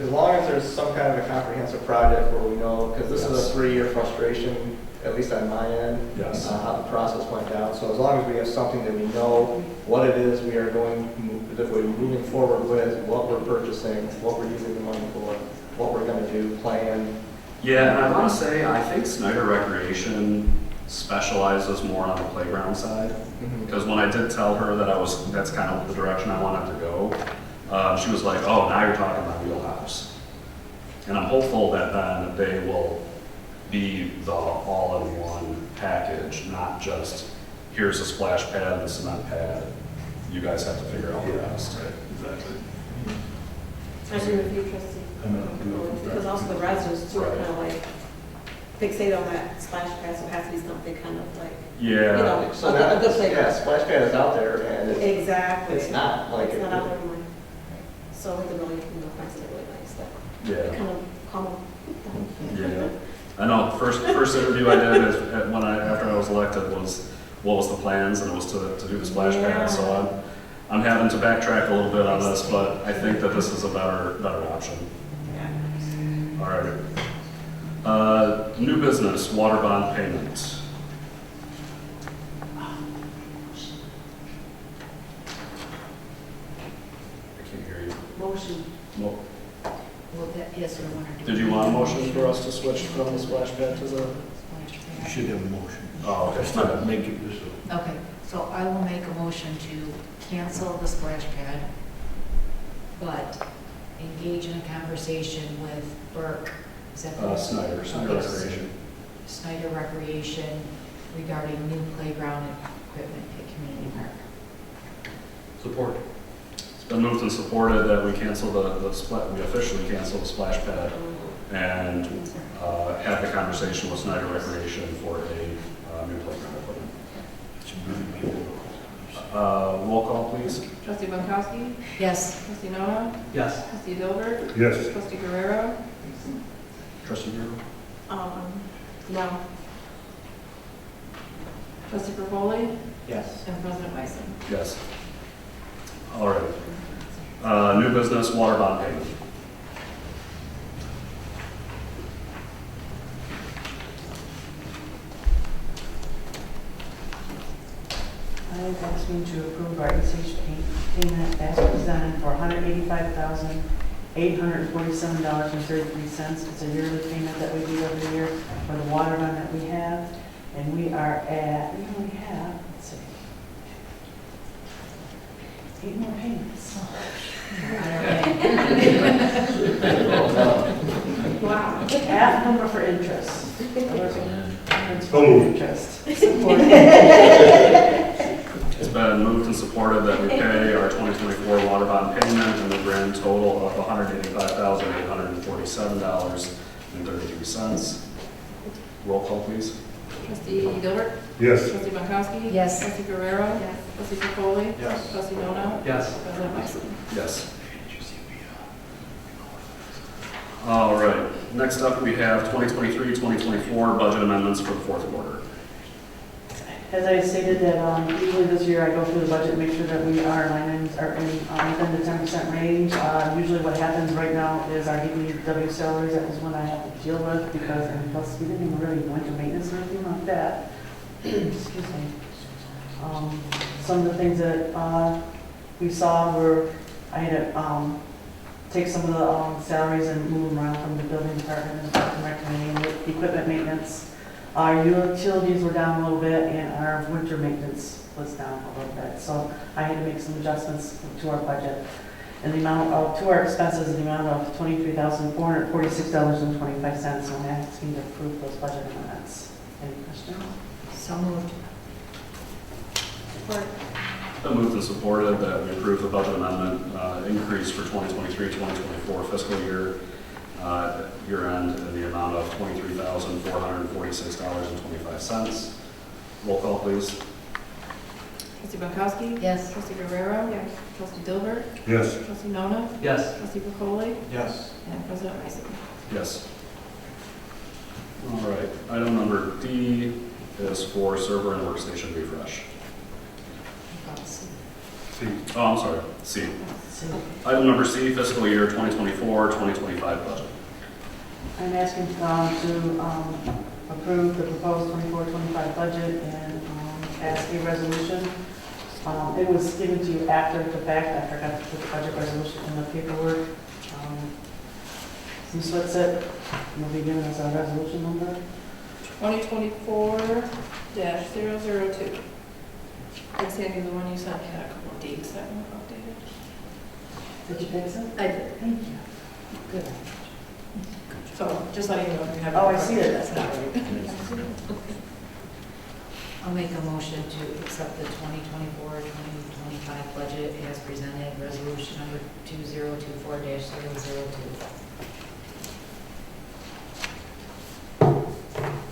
As long as there's some kind of a comprehensive project where we know, because this is Yes. a 3-year frustration, at least on my end, Yes. how the process went down. So as long as we have something that we know what it is we are that we're moving forward with, what we're purchasing, what we're using the money for, what we're gonna do, plan. Yeah, and I want to say, I think Snyder Recreation specializes more on the playground side. Because when I did tell her that that's kind of the direction I wanted to go, she was like, oh, now you're talking about wheelhouse. And I'm hopeful that then they will be the all-in-one package, not just, here's a splash pad and a cement pad. You guys have to figure out the rest. Exactly. I agree with you, trustee. Because also the residents too are kind of like fixate on that splash pad, so it has to be something kind of like, you Yeah, know, So a that, good playground. yeah, splash pad is out there and Exactly. it's not like. It's not out there anymore. So we can really, find something really nice that yeah, kind of calm them. yeah. I know, first interview I did after I was elected was, what was the plans, and it was to do the splash pad, so I'm having to backtrack a little bit on this, but I think that this is a better option. Yeah. All right. New business, water bond payment. I can't hear you. Motion. Mo- Well, that, yes, we want to do. Did you want a motion for us to switch from the splash pad to the? Splash You pad. should have a motion. Oh, That's okay. not make it this. Okay, so I will make a motion to cancel the splash pad, but engage in a conversation with Burke. Is that the- Snyder Okay. Recreation. Snyder Recreation regarding new playground and equipment at Community Park. Support. It's been moved and supported that we cancel we officially cancel the splash pad and have the conversation with Snyder Recreation for a new playground equipment. Roll call, please. Trustee Bunkowski? Yes. Trustee Noah? Yes. Trustee Dilbert? Yes. Trustee Guerrero? Trustee Bureau? No. Trustee Perpoli? Yes. And President Bison? Yes. All right. New business, water bond payment. I ask you to approve our ACH payment as presented for $185,847.33. It's a yearly payment that we do every year for the water run that we have. And we are at, we only have, let's see, 8 more payments. So Wow. half of them are for interest. So moved. Interest. Support. It's been moved and supported that we pay our 2024 water bond payment in the grand total of $185,847.33. Roll call, please. Trustee Dilbert? Yes. Trustee Bunkowski? Yes. Trustee Guerrero? Yes. Trustee Perpoli? Yes. Trustee Noah? Yes. President Bison? Yes. All right. Next up, we have 2023-2024 budget amendments for the fourth quarter. As I stated that usually this year I go through the budget and make sure that we are line items are within the 10% range. Usually what happens right now is our DPW salaries, that is what I have to deal with because, and plus we didn't even really winter maintenance or anything like that. Excuse me. Some of the things that we saw were, I had to take some of the salaries and move them around from the building department and the rec committee, equipment maintenance. Our utilities were down a little bit and our winter maintenance was down a little bit. So I had to make some adjustments to our budget. And the amount of, to our expenses, the amount of $23,446.25. So I'm asking to approve those budget amendments. Any questions? So moved. Support. Been moved and supported that we approve the budget amendment increase for 2023-2024 fiscal year year end in the amount of $23,446.25. Roll call, please. Trustee Pankowski? Yes. Trustee Guerrero? Yes. Trustee Dilbert? Yes. Trustee Nona? Yes. Trustee Burkholey? Yes. And President Mason. Yes. All right, item number D is for server and workstation refresh. See. Oh, I'm sorry, C. So Item number C, fiscal year 2024-2025 budget. I'm asking to approve the proposed 24-25 budget and ask a resolution. It was given to you after the fact. I forgot to put the budget resolution in the paperwork. So that's it. You'll be giving us our resolution number. 2024-002. And Sandy, the one you sent had a couple of dates that were updated. Did you fix it? I did. Thank you. Good. So just letting you know if you have. Oh, I see it. That's not right. I'll make a motion to accept the 2024-2025 budget as presented, resolution number 2024-002.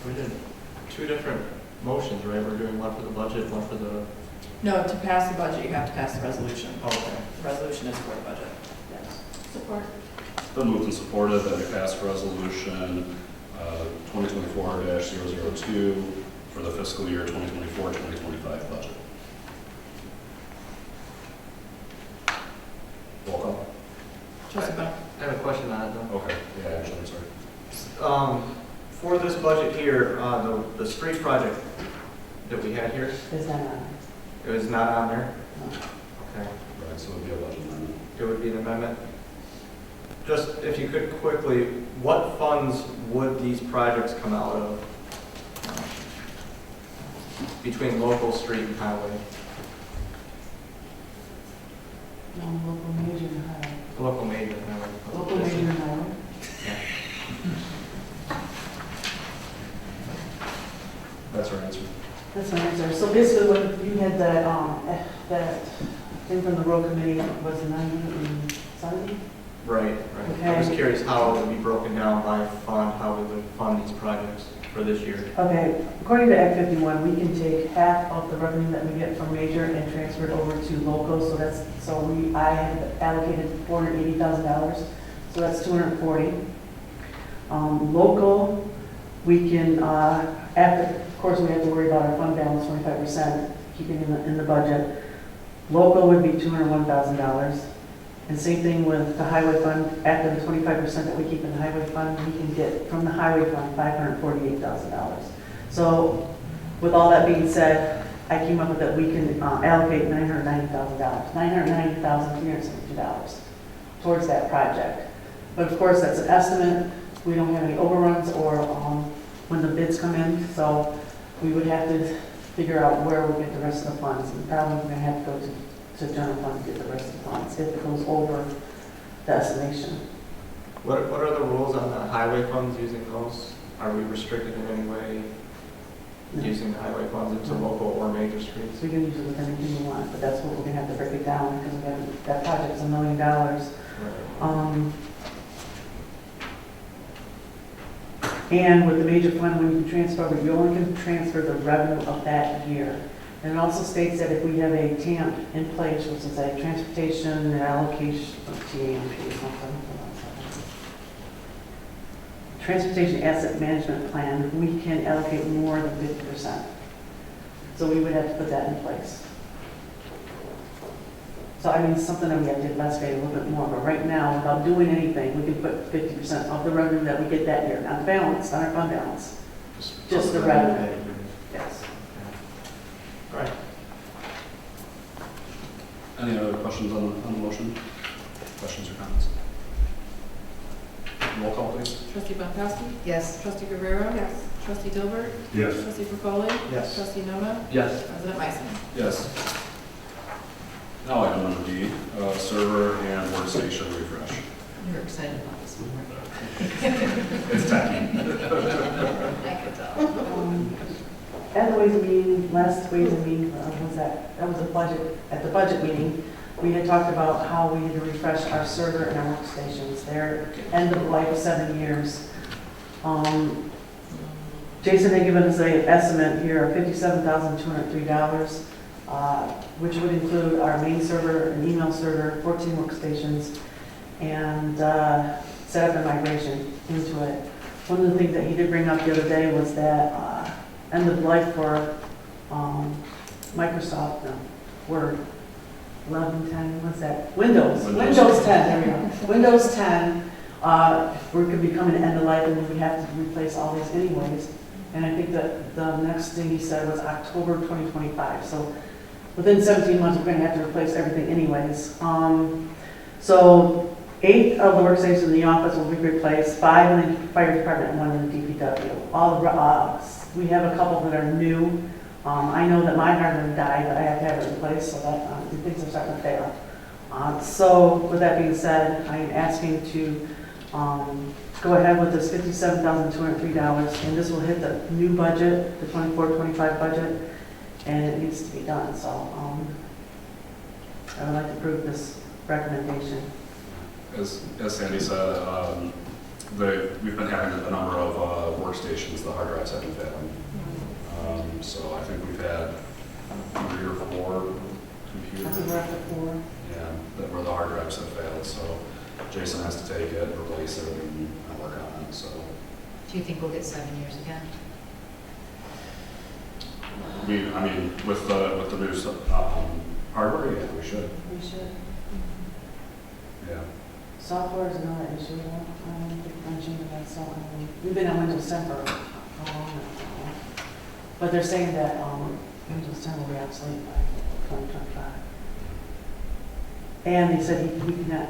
We did two different motions, right? We're doing one for the budget, one for the, No, to pass the budget, you have to pass the resolution. okay. The resolution is for the budget. Yes. Support. It's been moved and supported that we pass resolution 2024-002 for the fiscal year 2024-2025 budget. Roll call. Trustee Buck. I have a question on it though. Okay, yeah, actually, I'm sorry. For this budget here, the street project that we had here, Is that on? it was not on there? No. Okay. Right, so it would be a budget amendment. It would be an amendment. Just if you could quickly, what funds would these projects come out of? Between local, street, and highway? No, local major and highway. Local major, highway. Local major and highway. That's our answer. That's my answer. So basically, what you had that thing from the road committee was 970? Right, right. I was curious how it would be broken down by fund, how we would fund these projects for this year. Okay, according to Act 51, we can take half of the revenue that we get from major and transfer it over to local, so I have allocated $480,000, so that's 240. Local, we can, of course, we have to worry about our fund balance, 25%, keeping in the budget. Local would be $201,000. And same thing with the highway fund. After the 25% that we keep in the highway fund, we can get from the highway fund $548,000. So with all that being said, I came up with that we can allocate $990,000, $990,362 towards that project. But of course, that's an estimate. We don't have any overruns or when the bids come in, so we would have to figure out where we get the rest of the funds. And probably we're going to have to go to general fund to get the rest of the funds if it goes over the estimation. What are the rules on the highway funds using those? Are we restricted in any way No. using the highway funds into local or major streets? So we can use it with anything we want, but that's what we're going to have to break it down because that project's $1 million. And with the major fund, when you can transfer, we only can transfer the revenue of that year. And it also states that if we have a TAMP in place, which is a transportation allocation, transportation asset management plan, we can allocate more than 50%. So we would have to put that in place. So I mean, it's something that we have to investigate a little bit more, but right now, without doing anything, we can put 50% of the revenue that we get that year, not the balance, not our fund balance. Just the revenue. Yes. All right. Any other questions on the motion? Questions or comments? Roll call, please. Trustee Pankowski? Yes. Trustee Guerrero? Yes. Trustee Dilbert? Yes. Trustee Burkholey? Yes. Trustee Nona? Yes. President Mason. Yes. Now item number D, server and workstation refresh. You're excited about this one, right? It's tacky. I could tell. At the Ways and Means, last Ways and Means, was that was a budget, at the budget meeting, we had talked about how we need to refresh our server and our workstations. They're end of life, 7 years. Jason had given us an estimate here of $57,203, which would include our main server, an email server, 14 workstations, and set up a migration into it. One of the things that he did bring up the other day was that end of life for Microsoft Word, 11, 10, what's that? Windows 10, there we go. Windows 10, we're going to be coming to end of life and we have to replace all these anyways. And I think that the next thing he said was October 2025. So within 17 months, we're going to have to replace everything anyways. So 8 of the workstations in the office will be replaced, 5 in the fire department and 1 in the DPW. All the, we have a couple that are new. I know that my hardware died, but I have to have it replaced, so that things are starting to fail. So with that being said, I am asking to go ahead with this $57,203, and this will hit the new budget, the 24-25 budget, and it needs to be done. So I would like to approve this recommendation. As Sandy said, we've been having a number of workstations, the hard drives have been failing. So I think we've had 3 or 4 I think computers. we're up to 4. Yeah, where the hard drives have failed, so Jason has to take it, replace it, and work on it, so. Do you think we'll get 7 years again? I mean, with the new hardware, yeah, we should, We should. yeah. Software is another issue. I don't think I'm changing that, so we've been on Windows 10 for how long now? But they're saying that Windows 10 will be obsolete by 2025. And they said we cannot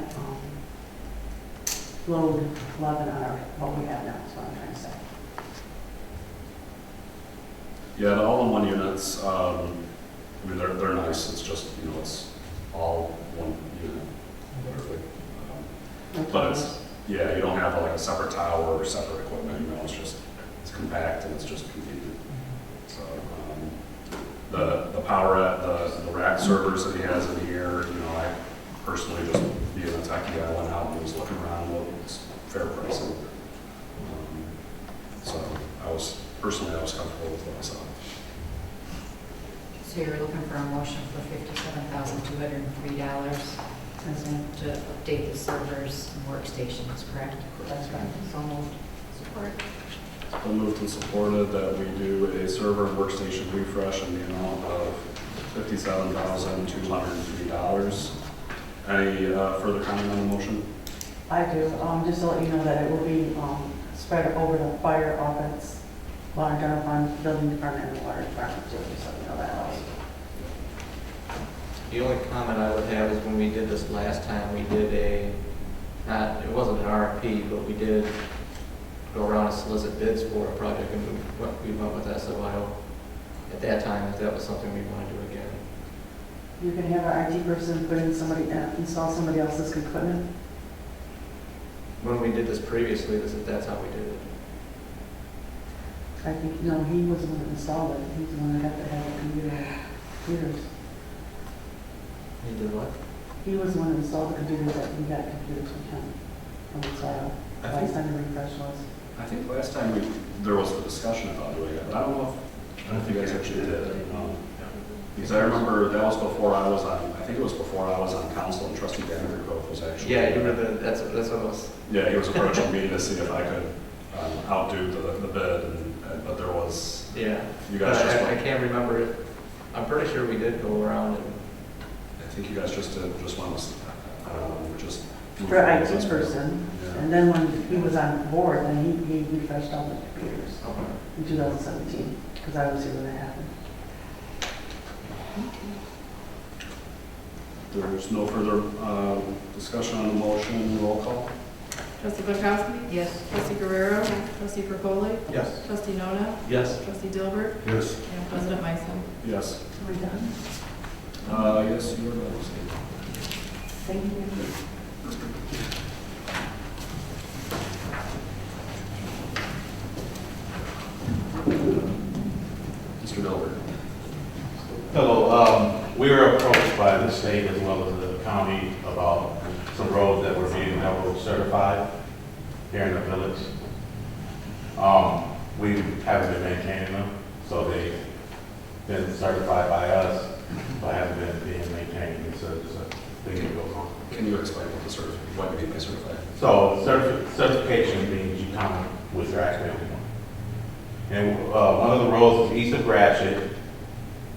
load 11 on what we have now, is what I'm trying to say. Yeah, the all-in-one units, I mean, they're nice, it's just, it's all one unit, literally. But it's, yeah, you don't have like a separate tower or separate equipment, it's compact and it's just convenient. So, the power at the rack servers that he has in here, I personally just, being a techie, I went out and was looking around, what was fair pricing. So I was comfortable with what I saw. So you're looking for a motion for $57,203 to update the servers and workstations, correct? That's right. So moved. Support. It's been moved and supported that we do a server and workstation refresh in the amount of $57,203. Any further comment on the motion? I do. Just to let you know that it will be spread over the fire office, water general fund, building department, and the water department too, so you know that also. The only comment I would have is when we did this last time, we did it wasn't an RFP, but we did go around and solicit bids for a project, and we went with SOIO at that time, if that was something we want to do again. You can have our IT person put in install somebody else's equipment. When we did this previously, that's how we did it. I think, no, he was the one that installed it. He's the one that had to have the computers. You did what? He was the one that installed the computers that we got computers from him, from the soil. Last time the refresh was. I think last time there was the discussion about doing it, but I don't know if you guys actually did it. Because I remember that was before I was on, I think it was before I was on council, and Trustee Vandergriff was actually. Yeah, you remember that's what it was. Yeah, he was approaching me to see if I could outdo the bid, but there was. Yeah. You guys just. I can't remember it. I'm pretty sure we did go around and. I think you guys just went with, just. For IT person, Yeah. and then when he was on board, then he refreshed all the computers in 2017, because I was here when that happened. There's no further discussion on the motion, roll call. Trustee Bukowski? Yes. Trustee Guerrero? Trustee Perpoli? Yes. Trustee Nona? Yes. Trustee Dilbert? Yes. And President Meissen. Yes. Are we done? Yes, you are. Thank you. Mr. Dilbert. Hello, we were approached by the state as well as the county about some roads that were being railroad certified here in the village. We haven't been maintaining them, so they've been certified by us, but haven't been being maintained, so it's a thing that goes on. Can you explain what you mean by certified? So certification means you come with your activity. And one of the roads is east of Gratiot,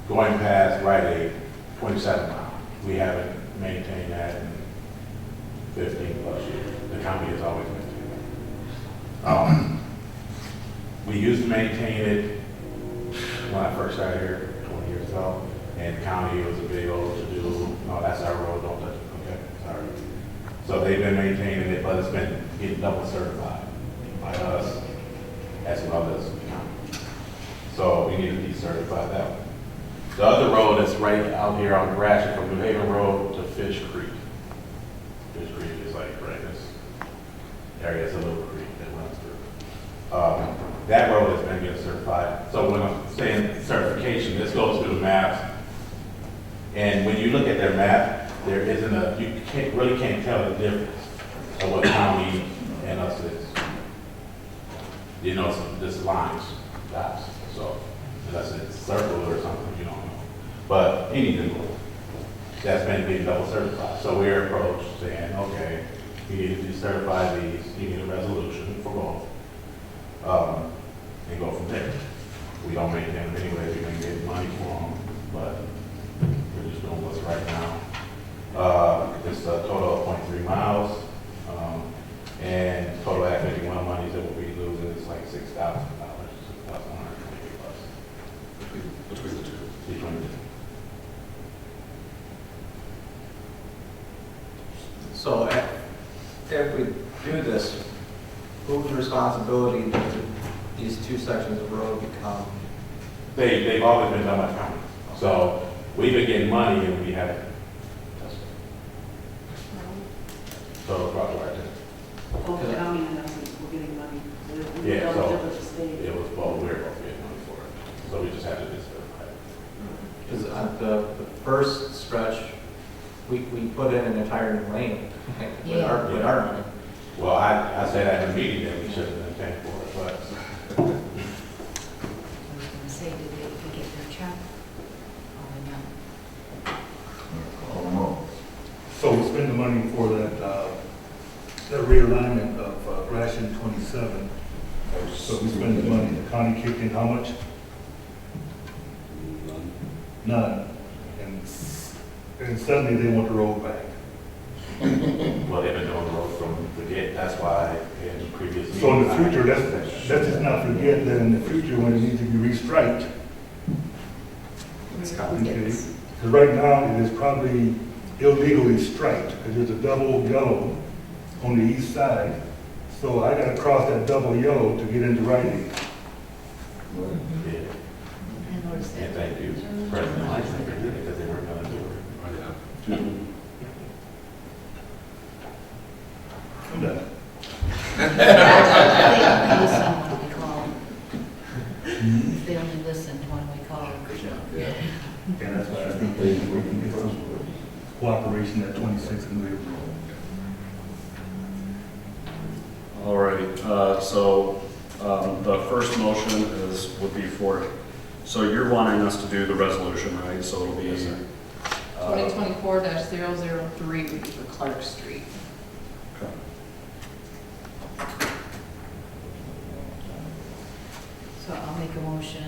going past Rite Aid, 27 miles. We haven't maintained that in 15 plus years. The county has always maintained that. We used to maintain it when I first got here 20 years ago, and the county was a big old to-do. No, that's our road, don't touch it, okay, sorry. So they've been maintaining it, but it's been getting double certified by us as well as the county. So we need to decertify that one. The other road is right out here on Gratiot from New Haven Road to Fish Creek. Fish Creek is like right in this area, it's a little creek that runs through. That road has been getting certified. So when I'm saying certification, this goes through the maps. And when you look at their map, there isn't you really can't tell the difference of what county and us is. You know, this lines, dots. So unless it's circle or something, you don't know. But anything, that's been being double certified. So we're approached saying, okay, you need to decertify these, you need a resolution for both. And go from there. We don't maintain them anyway, we can get money for them, but we're just doing what's right now. It's a total of 0.3 miles, and total Act 51 monies that we'll be losing is like $6,000, $6,128 Between the two. between the two. So if we do this, whose responsibility does these two sections of road become? They've always been done by county. So we've been getting money and we haven't touched it. So it's probably right there. Both the county and us, we're getting money. Yeah, so With the state. it was both, we were both getting money for it. So we just had to decertify it. Because on the first stretch, we put in an entire new lane with our money. Well, I said at the meeting that we shouldn't have been paying for it, but I was gonna say, did they get their check? Oh, no. So we spend the money for that realignment of Gratiot 27. So we spend the money, the county kicked in how much? None. And suddenly they want the road back. well, they've been doing the road from forget. That's why in previous meetings. So in the future, let's just not forget that in the future when it needs to be restriped. Okay. Because right now it is probably illegally striped because there's a double yellow on the east side. So I got to cross that double yellow to get into Rite Aid. Yeah. I noticed And that. thank you, President Lyson, for doing it because they weren't going to do it. I'm done. They only listened when we called. And that's why I think they can get some cooperation at 26 and New Haven Road. All right, so the first motion would be for, so you're wanting us to do the resolution, right? So it'll be. 2024-003 would be for Clark Street. Okay. So I'll make a motion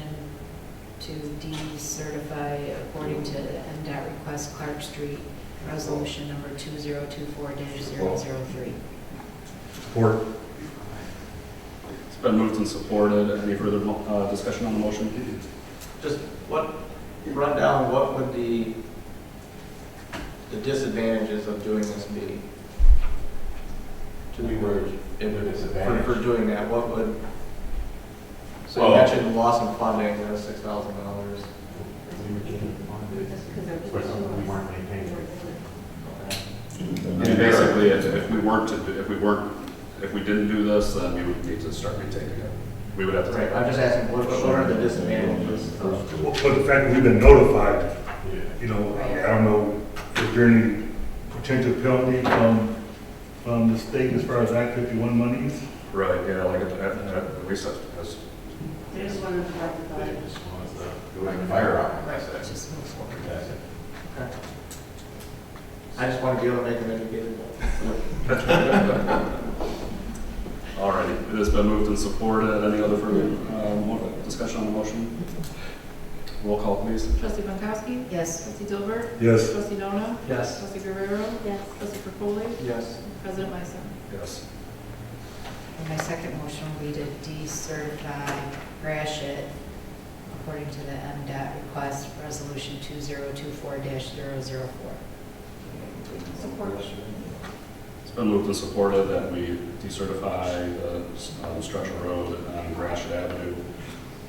to decertify according to MDOT request Clark Street, resolution number 2024-003. Support. It's been moved and supported. Any further discussion on the motion? Just run down what would the disadvantages of doing this be? To We were in the disadvantage. for doing that, what would, so Well- you mentioned loss in funding, that's $6,000. We were getting money for something we weren't maintaining. And basically, if we didn't do this, then we would need to start maintaining it. We would have to take. Right, I'm just asking, what are the disadvantages of? But the fact that we've been notified, Yeah. you know, I don't know if is there any potential penalty from the state as far as Act 51 monies? Right, yeah, like at least as, They just wanted to They clarify. just want us to do like a fire alarm, I Right, said. just move forward. That's it. Okay. I just want to be able to make them educated. alrighty, it has been moved and supported. Any other further discussion on the motion? Roll call, please. Trustee Pankowski? Yes. Trustee Dilbert? Yes. Trustee Dona? Yes. Trustee Guerrero? Yes. Trustee Perpoli? Yes. President Lyson? Yes. And my second motion will be to decertify Grashit according to the MDOT request, resolution 2024-004. Support. It's been moved and supported that we decertify the stretch of road on Gratiot Avenue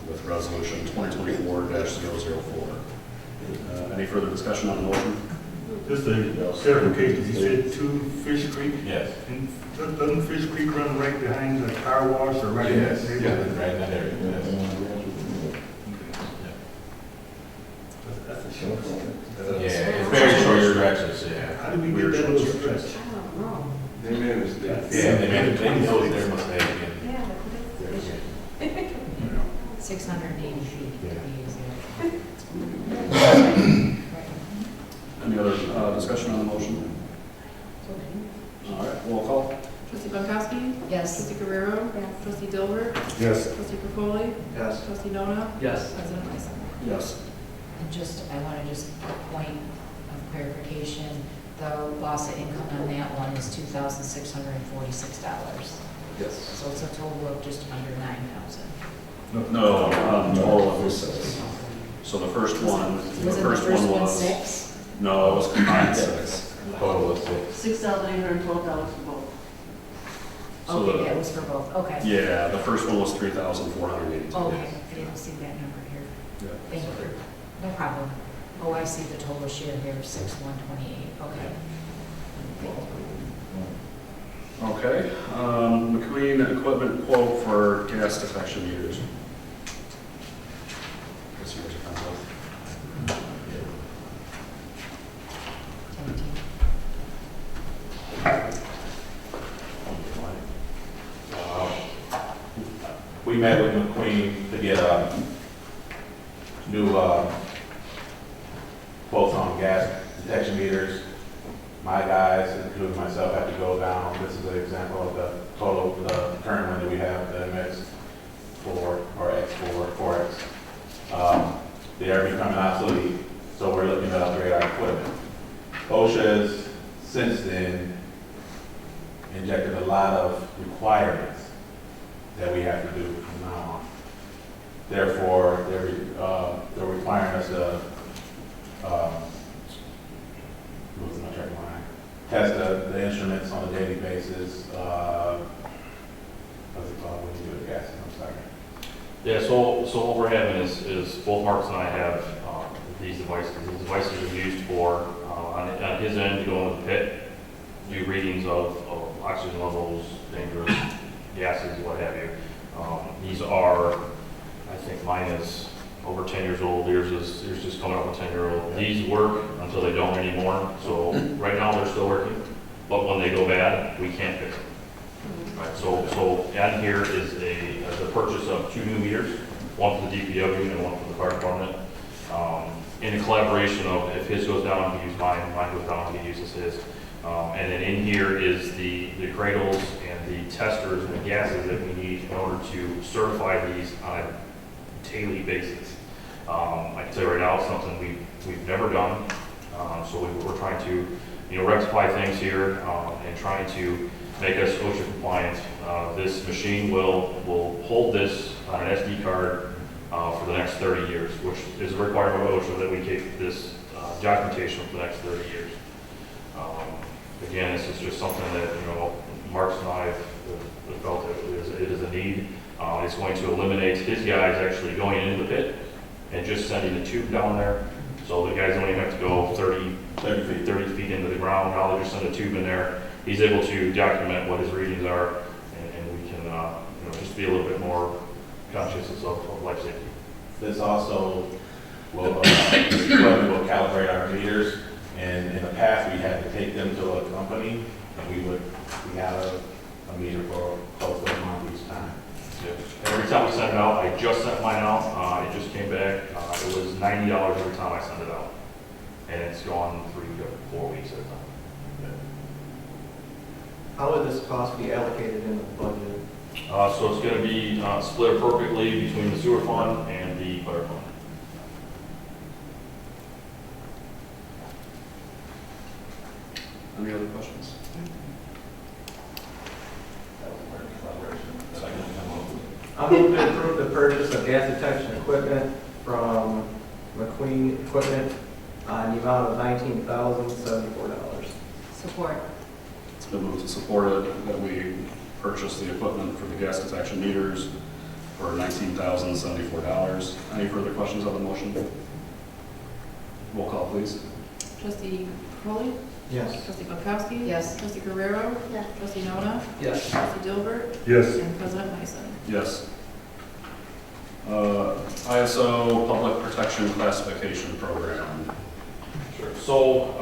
with resolution 2024-004. Any further discussion on the motion? Just a clarification, you said 2 Fish Creek? Yes. And doesn't Fish Creek run right behind the car wash or right in that Yes, neighborhood? right in that area, yes. That's a short one. Yeah, it's very short stretches, yeah. How did we get that little stretch? They made a mistake. Yeah, they made a, they know their mistake. and- Yeah, that's 680 feet to be exact. Any other discussion on the motion? All right, roll call. Trustee Pankowski? Yes. Trustee Guerrero? Yes. Trustee Dilbert? Yes. Trustee Perpoli? Yes. Trustee Dona? Yes. President Lyson? Yes. And I want to just a point of clarification, the loss of income on that one is $2,646. Yes. So it's a total of just under 9,000. No, total of 6. So the first one, Was it the first one 6? No, it was combined 6. Total of 6. $6,812 for both. So Okay, the- that was for both, okay. Yeah, the first one was 3,482. Okay, I didn't see that number here. Yeah. Thank you. No problem. Oh, I see the total share here, 6,128, okay. Okay, McQueen equipment quote for gas detection meters. Guess yours are kind of both. 17. We met with McQueen to get new quotes on gas detection meters. My guys, including myself, have to go down. This is an example of the total, the current one that we have, the MX4 or X4, 4X. They are becoming obsolete, so we're looking to upgrade our equipment. OSHA's since then injected a lot of requirements that we have to do from now on. Therefore, they're requiring us to, what's my check line? Test the instruments on a daily basis. What's it called when you do the gas? I'm sorry. Yeah, so what we're having is both Marcus and I have these devices. These devices are used for, on his end, to go in the pit, do readings of oxygen levels, dangerous gases, what have you. These are, I think mine is over 10 years old, yours is just coming up with 10-year-old. These work until they don't anymore, so right now they're still working, but when they go bad, we can't fix them. Right, so on here is the purchase of 2 new meters, one for the DPW and one for the fire department. In a collaboration of, if his goes down, he uses mine, mine goes down, he uses his. And then in here is the cradles and the testers and the gases that we need in order to certify these on a daily basis. I can tell you right now, it's something we've never done. So we're trying to, rectify things here and trying to make us OSHA compliant. This machine will hold this on an SD card for the next 30 years, which is a requirement of OSHA that we keep this documentation for the next 30 years. Again, this is just something that, Marks and I have felt that it is a need. It's going to eliminate his guys actually going into the pit and just sending the tube down there. So the guys don't even have to go 30 feet into the ground. Now they just send a tube in there. He's able to document what his readings are, and we can just be a little bit more conscious of life safety. This also will calibrate our meters And in the past, we had to take them to a company, and we had a meter for close to a month each time. Every time we send it out, I just sent mine out, it just came back, it was $90 every time I send it out. And it's gone 3 to 4 weeks at a time. How would this cost be allocated in the budget? So it's gonna be split appropriately between the sewer fund and the fire fund. Any other questions? I move to approve the purchase of gas detection equipment from McQueen Equipment in the amount of $19,074. Support. It's been moved and supported that we purchase the equipment for the gas detection meters for $19,074. Any further questions on the motion? Roll call, please. Trustee Crowley? Yes. Trustee Pankowski? Yes. Trustee Guerrero? Yes. Trustee Nona? Yes. Trustee Dilbert? Yes. And President Heisen. Yes. ISO Public Protection Classification Program. Sure. So,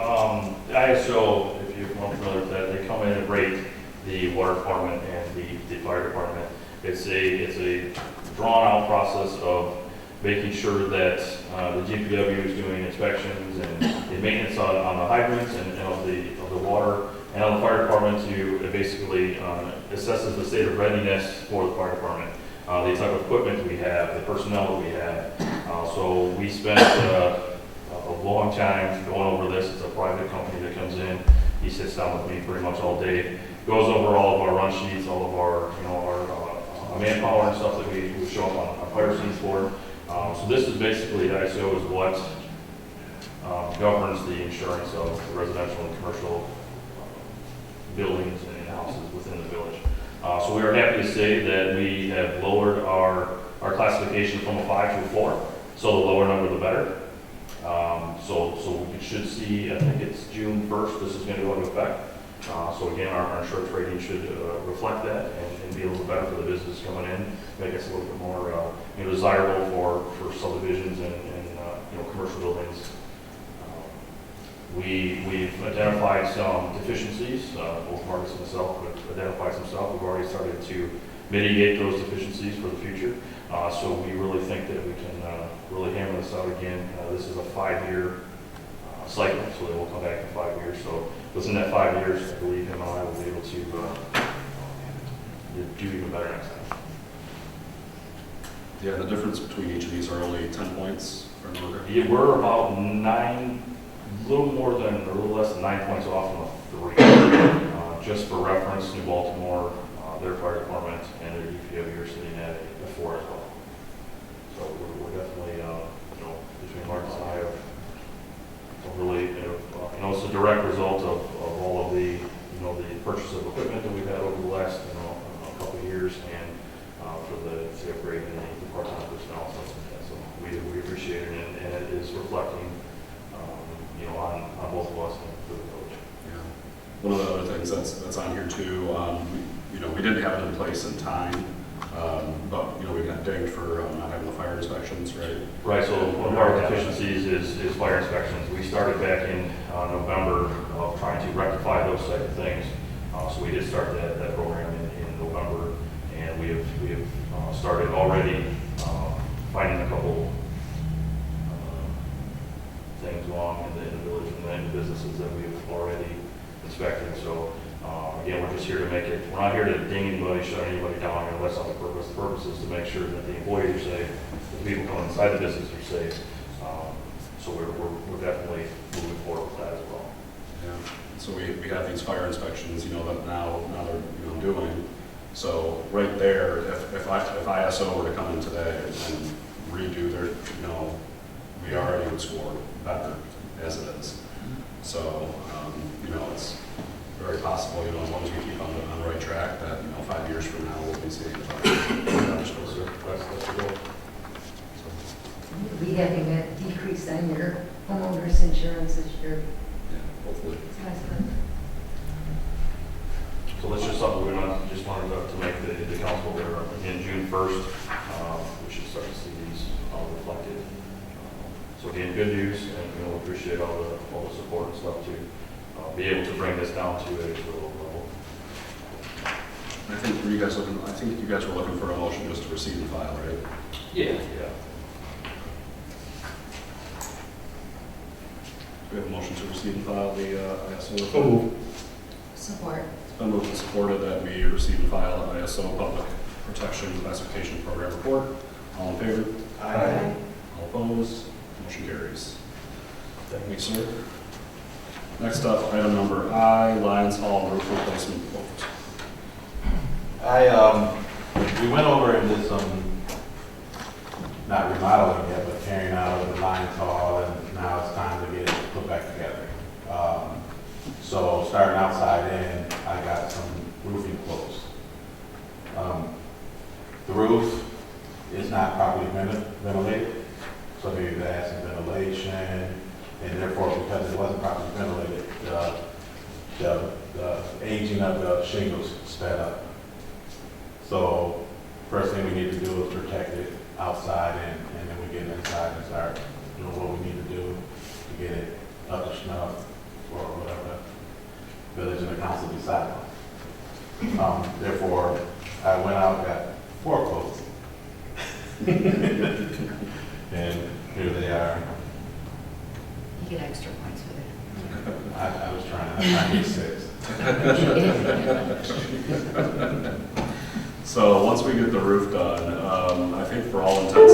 the ISO, if you're familiar with that, they come in and rate the water department and the fire department. It's a drawn-out process of making sure that the DPW is doing inspections and the maintenance on the hydrants and of the water, and on the fire department to basically assesses the state of readiness for the fire department, the type of equipment we have, the personnel that we have. So we spent a long time going over this. It's a private company that comes in. He sits down with me pretty much all day, goes over all of our run sheets, all of our, our manpower and stuff that we show up on fire scenes for. So this is basically, ISO is what governs the insurance of the residential and commercial buildings and houses within the village. So we are happy to say that we have lowered our classification from a 5 to a 4. So the lower number, the better. So we should see, I think it's June 1st, this is going to go into effect. So again, our insurance rating should reflect that and be a little better for the business coming in, make us a little bit more desirable for subdivisions and commercial buildings. We've identified some deficiencies, both Marcus and myself have identified some stuff. We've already started to mitigate those deficiencies for the future. So we really think that we can really hammer this out again. This is a 5-year cycle, so they will come back in 5 years. So within that 5 years, I believe him and I will be able to do even better next time. Yeah, the difference between each of these are only 10 points for number. Yeah, we're about 9, a little less than 9 points off from a 3. Just for reference, New Baltimore, their fire department and their DPW are sitting at a 4 as well. So we're definitely, between Marcus and I have really, it's a direct result of all of the, the purchase of equipment that we've had over the last, couple of years, and for the upgrade and the part-time personnel and stuff like that. So we appreciate it, and it is reflecting, on both of us and for the village. Yeah. One of the other things that's on here too, we didn't have it in place in time, but we got dinged for not having the fire inspections, right? Right, so one of our deficiencies is fire inspections. We started back in November of trying to rectify those type of things. So we did start that program in November, and we have started already finding a couple things wrong in the village and the businesses that we've already inspected. So again, we're just here to make it, we're not here to ding anybody, shut anybody down, that's not the purpose. The purpose is to make sure that the employees are safe, the people coming inside the business are safe. So we're definitely moving forward with that as well. Yeah. So we have these fire inspections, that now they're doing. So right there, if ISO were to come in today and redo their, we already would score better as it is. So it's very possible, as long as we keep on the right track, that 5 years from now we'll be seeing That's the goal. Be having a decrease on your homeowner's insurance this year. Yeah, hopefully. So that's just something we just wanted to make the council aware of. Again, June 1st, we should start to see these reflected. So So again, good news, and we appreciate all the support and stuff to be able to bring this down to a local level. I think you guys were looking for a motion just to receive and file, right? Yeah. We have a motion to receive and file the ISO. So moved. Support. It's been moved and supported that we receive and file the ISO Public Protection Classification Program report. All in favor? Aye. All opposed? Motion carries. Thank you, sir. Next up, item number I, Lions Hall roof replacement quote. We went over and did some, not remodeling yet, but tearing out the Lions Hall, and now it's time to get it put back together. So starting outside in, I got some roofing quotes. The roof is not properly ventilated, so they need to add some ventilation, and therefore, because it wasn't properly ventilated, the aging of the shingles sped up. So first thing we need to do is protect it outside, and then we get inside and start doing what we need to do to get it up to snuff or whatever the village and the council decide on. Therefore, I went out and got 4 quotes. And here they are. You get extra points for that. I was trying, I need 6. So once we get the roof done, I think for all intents,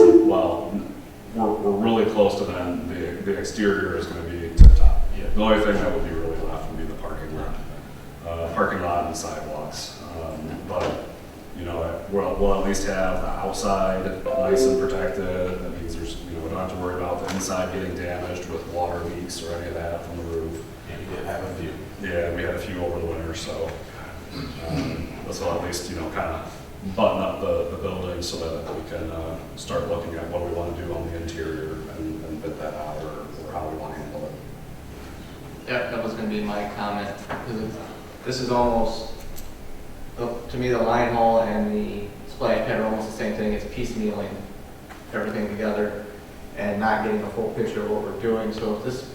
we're really close to then. The exterior is going to be tip top. The only thing that would be really left would be the parking lot and sidewalks. But we'll at least have the outside nice and protected. That means we don't have to worry about the inside getting damaged with water leaks or any of that from the roof. And we did have a few. Yeah, we had a few over the winter, so this will at least kind of button up the building so that we can start looking at what we want to do on the interior and bid that out or how we want to handle it. That was gonna be my comment. This is almost, to me, the line hall and the splash pad are almost the same thing. It's piecemealing everything together and not getting a full picture of what we're doing. So if this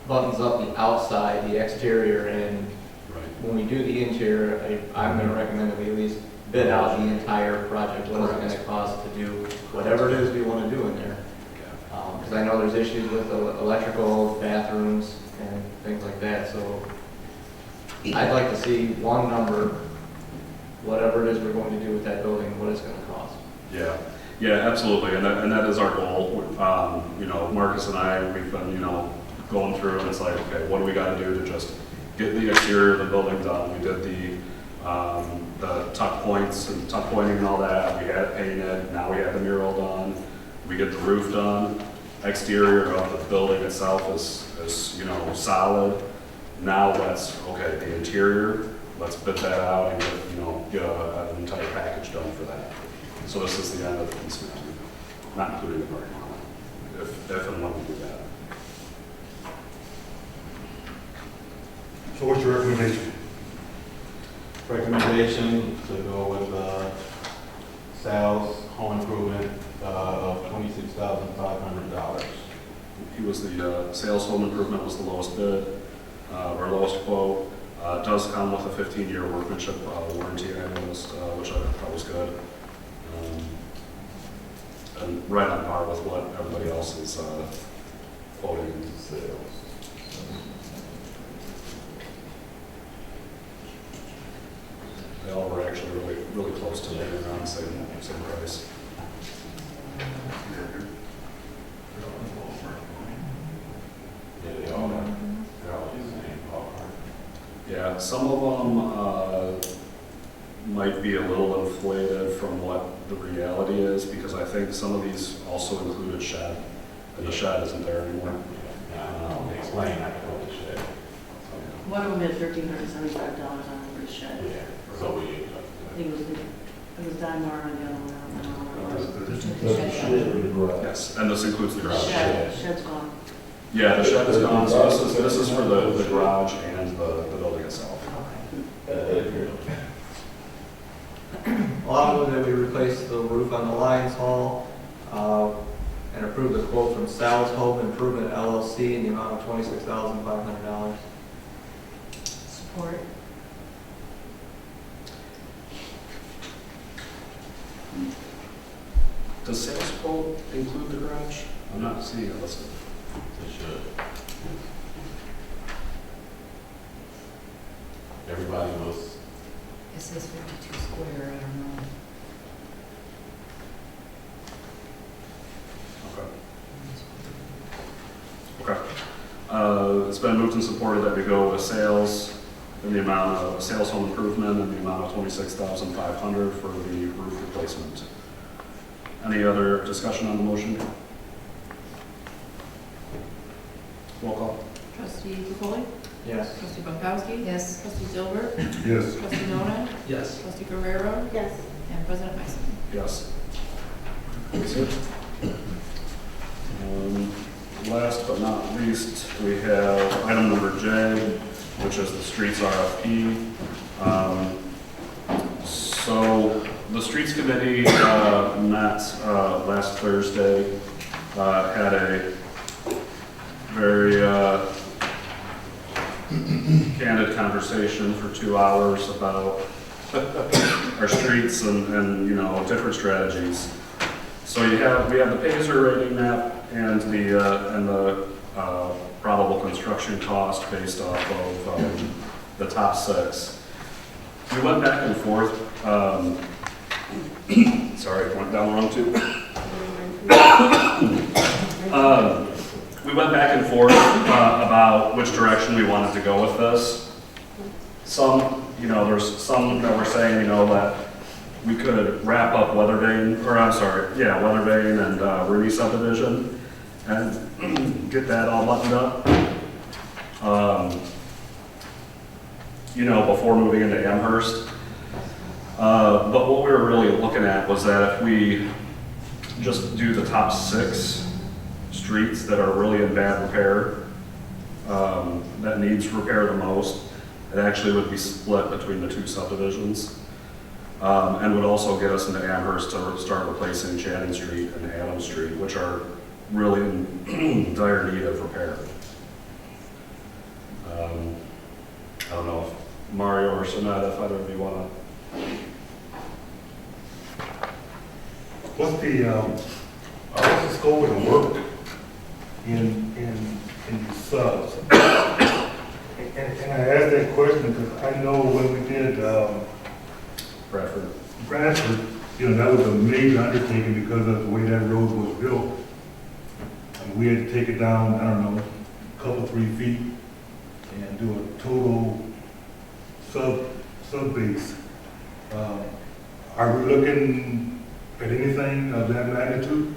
buttons up the outside, the exterior, and when we do the interior, I'm gonna recommend that we at least bid out the entire project. What is it gonna cost to do whatever it is we wanna do in there? Because I know there's issues with electrical, bathrooms, and things like that, so I'd like to see one number, whatever it is we're going to do with that building, what it's gonna cost. Yeah, absolutely, and that is our goal. Marcus and I, we've been, going through, and it's like, okay, what do we got to do to just get the exterior of the building done? We did the tuck points and tuck pointing and all that. We had it painted. Now we have the mural done. We get the roof done. Exterior of the building itself is solid. Now the interior, let's bid that out and get an entire package done for that. So this is the end of the consent, not including the parking lot, if and when we do that. So what's your recommendation? Recommendation to go with sales home improvement of $26,500. He was the sales home improvement was the lowest bid, or lowest quote. It does come with a 15-year workmanship warranty, I noticed, which I thought was good. And right on par with what everybody else is quoting sales. They all were actually really, really close to being around the same price. Yeah, they're all the same ballpark. Yeah, some of them might be a little inflated from what the reality is, because I think some of these also included shed, and the shed isn't there anymore. Explain that for the shed. One of them had $1,375 on it for the shed. Yeah, so we. I think it was Dymar and the other one. Yes, and this includes the garage. Shed's gone. Yeah, the shed is gone, so this is for the garage and the building itself. Along with it, we replaced the roof on the Lions Hall, and approve the quote from Sal's Home Improvement LLC in the amount of $26,500. Support. Does sales quote include the garage? I'm not seeing it listed. They should. Everybody was, It says 52 square, I don't know. Okay. It's been moved and supported that we go with sales in the amount of sales home improvement in the amount of $26,500 for the roof replacement. Any other discussion on the motion? Roll call. Trustee Capoli? Yes. Trustee Bunkowski? Yes. Trustee Dilbert? Yes. Trustee Nona? Yes. Trustee Guerrero? Yes. And President Mason. Yes. That's it. Last but not least, we have item number J, which is the streets RFP. So the streets committee met last Thursday, had a very candid conversation for 2 hours about our streets and you know, different strategies. So we have the Pazer rating map and the probable construction cost based off of the top 6. We went back and forth. Sorry, went down the wrong tube. We went back and forth about which direction we wanted to go with this. Some, you know, there's some that were saying, you know, that we could wrap up Weathervane and Rooney subdivision and get that all buttoned up. You know, before moving into Amherst. But what we were really looking at was that if we just do the top 6 streets that are really in bad repair, that needs repair the most, it actually would be split between the 2 subdivisions. And would also get us into Amherst to start replacing Channing Street and Adams Street, which are really in dire need of repair. I don't know if Mario or Sonata, if either of you want to. What's the scope of the work in these subs? And I asked that question because I know when we did Bradford, you know, that was a major undertaking because of the way that road was built. And we had to take it down, I don't know, a couple, 3 feet and do a total sub base. Are we looking at anything of that magnitude?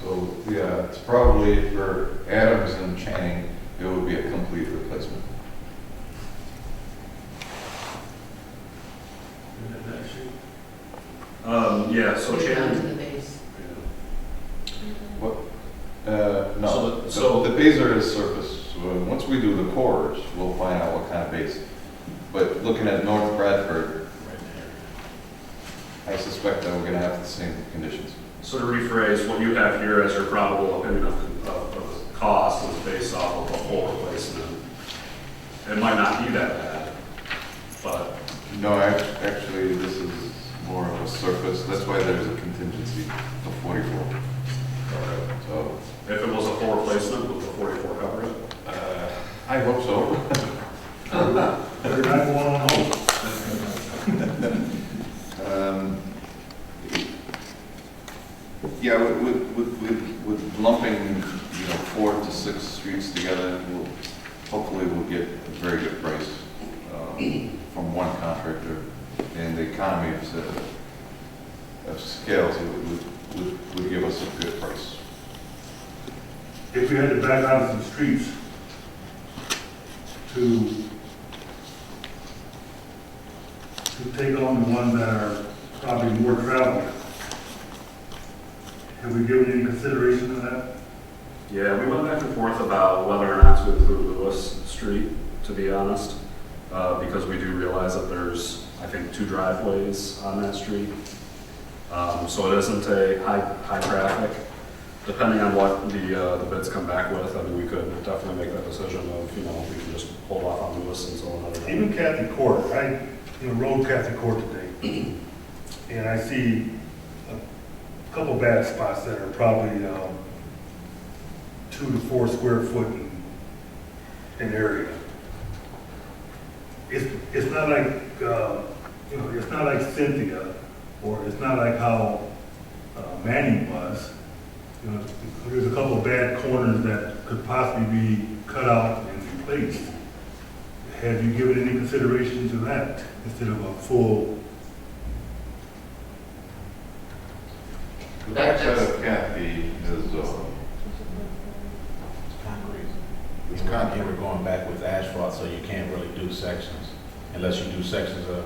So, yeah, it's probably for Adams and Channing, it would be a complete replacement. Yeah, so Down to Channing. the base. What? No, So- the baser is surface. So once we do the cores, we'll find out what kind of base. But looking at North Bradford, I suspect that we're gonna have the same conditions. So to rephrase, what you have here as your probable opinion of the cost is based off of a full replacement. It might not be that bad, but No, actually, this is more of a surface. That's why there's a contingency of 44. So, if it was a full replacement, would the 44 cover it? I hope so. They're not going on hold. Yeah, with lumping, you know, 4 to 6 streets together, hopefully we'll get a very good price from one contractor, and the economy of scale would give us a good price. If we had to back out some streets to take on the ones that are probably more traveled, have we given any consideration to that? Yeah, we went back and forth about whether or not to include Lewis Street, to be honest, because we do realize that there's, I think, 2 driveways on that street. So it isn't a high traffic. Depending on what the bids come back with, I mean, we could definitely make that decision of, we can just hold off on Lewis until another time. Even Kathy Court, I, rode Kathy Court today, and I see a couple bad spots that are probably 2 to 4 square foot in area. It's not like, it's not like Cynthia, or it's not like how Manning was. There's a couple of bad corners that could possibly be cut out and replaced. Have you given any consideration to that instead of a full? The backside of Kathy is, concrete. It's concrete, we're going back with asphalt, so you can't really do sections unless you do sections of.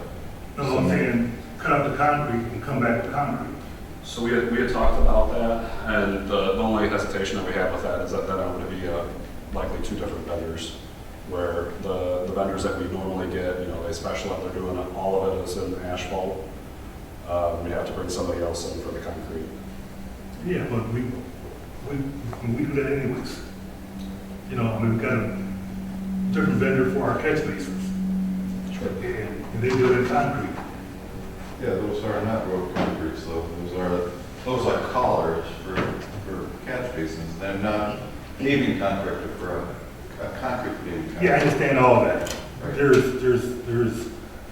No, I'm saying cut out the concrete and come back to concrete. So we had talked about that, and the only hesitation that we have with that is that that would be likely 2 different vendors, where the vendors that we normally get, they specialize, they're doing all of it is in asphalt. We have to bring somebody else in for the concrete. Yeah, but we do that anyways. We've got a different vendor for our catch basins. Sure. And they do it in concrete. yeah, those are not road concrete, so those are collars for catch basins. They're not paving contractor for a concrete paving contractor. Yeah, I understand all of that. Right.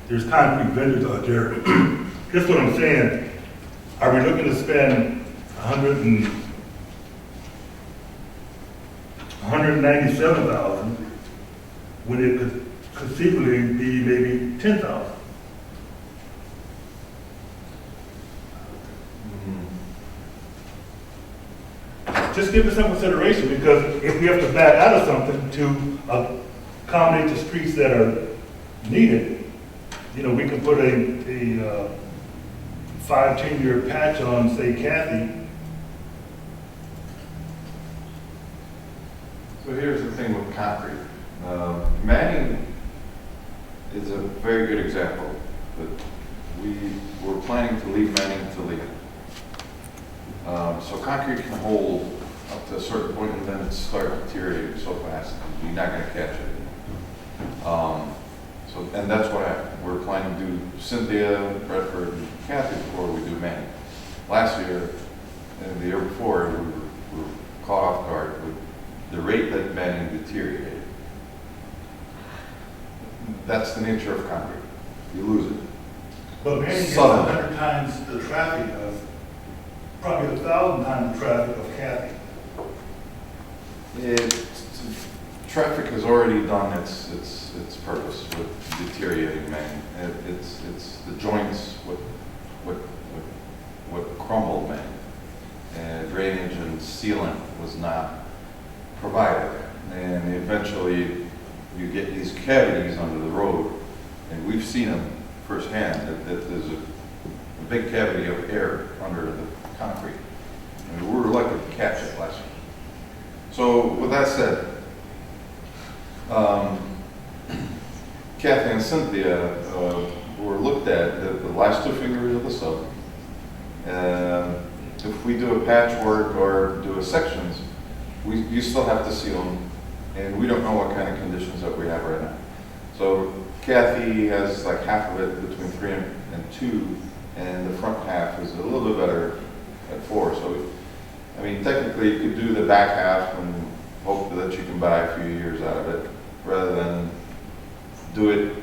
There's concrete vendors out there. That's what I'm saying. Are we looking to spend $197,000 when it could conceivably be maybe $10,000? Just give it some consideration, because if we have to back out of something to accommodate the streets that are needed, we can put a 5-10 year patch on, say, Kathy. So here's the thing with concrete. Manning is a very good example, but we were planning to leave Manning to leave it. So concrete can hold up to a certain point, and then it starts deteriorating so fast, you're not going to catch it. And that's what we're planning to do Cynthia, Bradford, and Kathy before we do Manning. Last year, and the year before, we were caught off guard with the rate that Manning deteriorated. That's the nature of concrete. You lose it. But Manning gets Suddenly. 100 times the traffic of, probably 1,000 times the traffic of Kathy. Traffic has already done its purpose with deteriorating Manning. It's the joints what crumbled Manning. Drainage and sealant was not provided, and eventually you get these cavities under the road, and we've seen them firsthand. That there's a big cavity of air under the concrete. And we were lucky to catch it last year. So with that said, Kathy and Cynthia were looked at the last 2 fingers of the sub. If we do a patchwork or do a sections, you still have to seal them, and we don't know what kind of conditions that we have right now. So Kathy has like half of it between 3 and 2, and the front half is a little bit better at 4. So, technically you could do the back half and hope that you can buy a few years out of it, rather than do it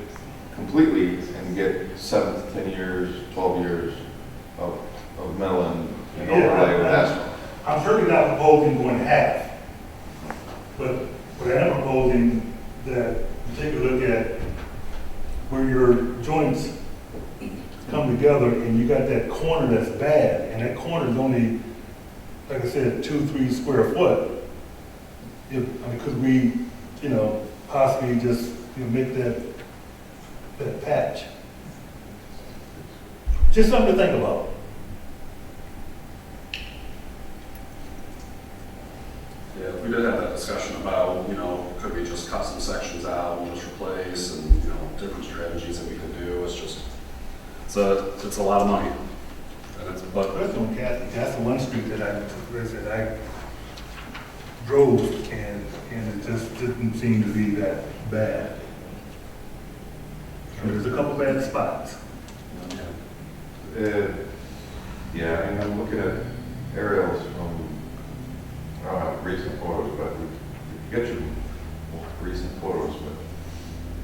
completely and get 7 to 10 years, 12 years of metal and overlay with asphalt. I'm certainly not proposing going half, but what I am proposing that you take a look at where your joints come together and you got that corner that's bad, and that corner is only, like I said, 2-3 square foot. Could we, possibly just make that patch? Just something to think about. Yeah, we did have that discussion about, could we just cut some sections out and just replace, and, different strategies that we could do. It's a lot of money. And it's, but, That's on Castle, that's the one street that I drove, and it just didn't seem to be that bad. I mean, there's a couple bad spots. Yeah, I mean, I'm looking at aerials from, I don't have recent photos, but we get you recent photos, but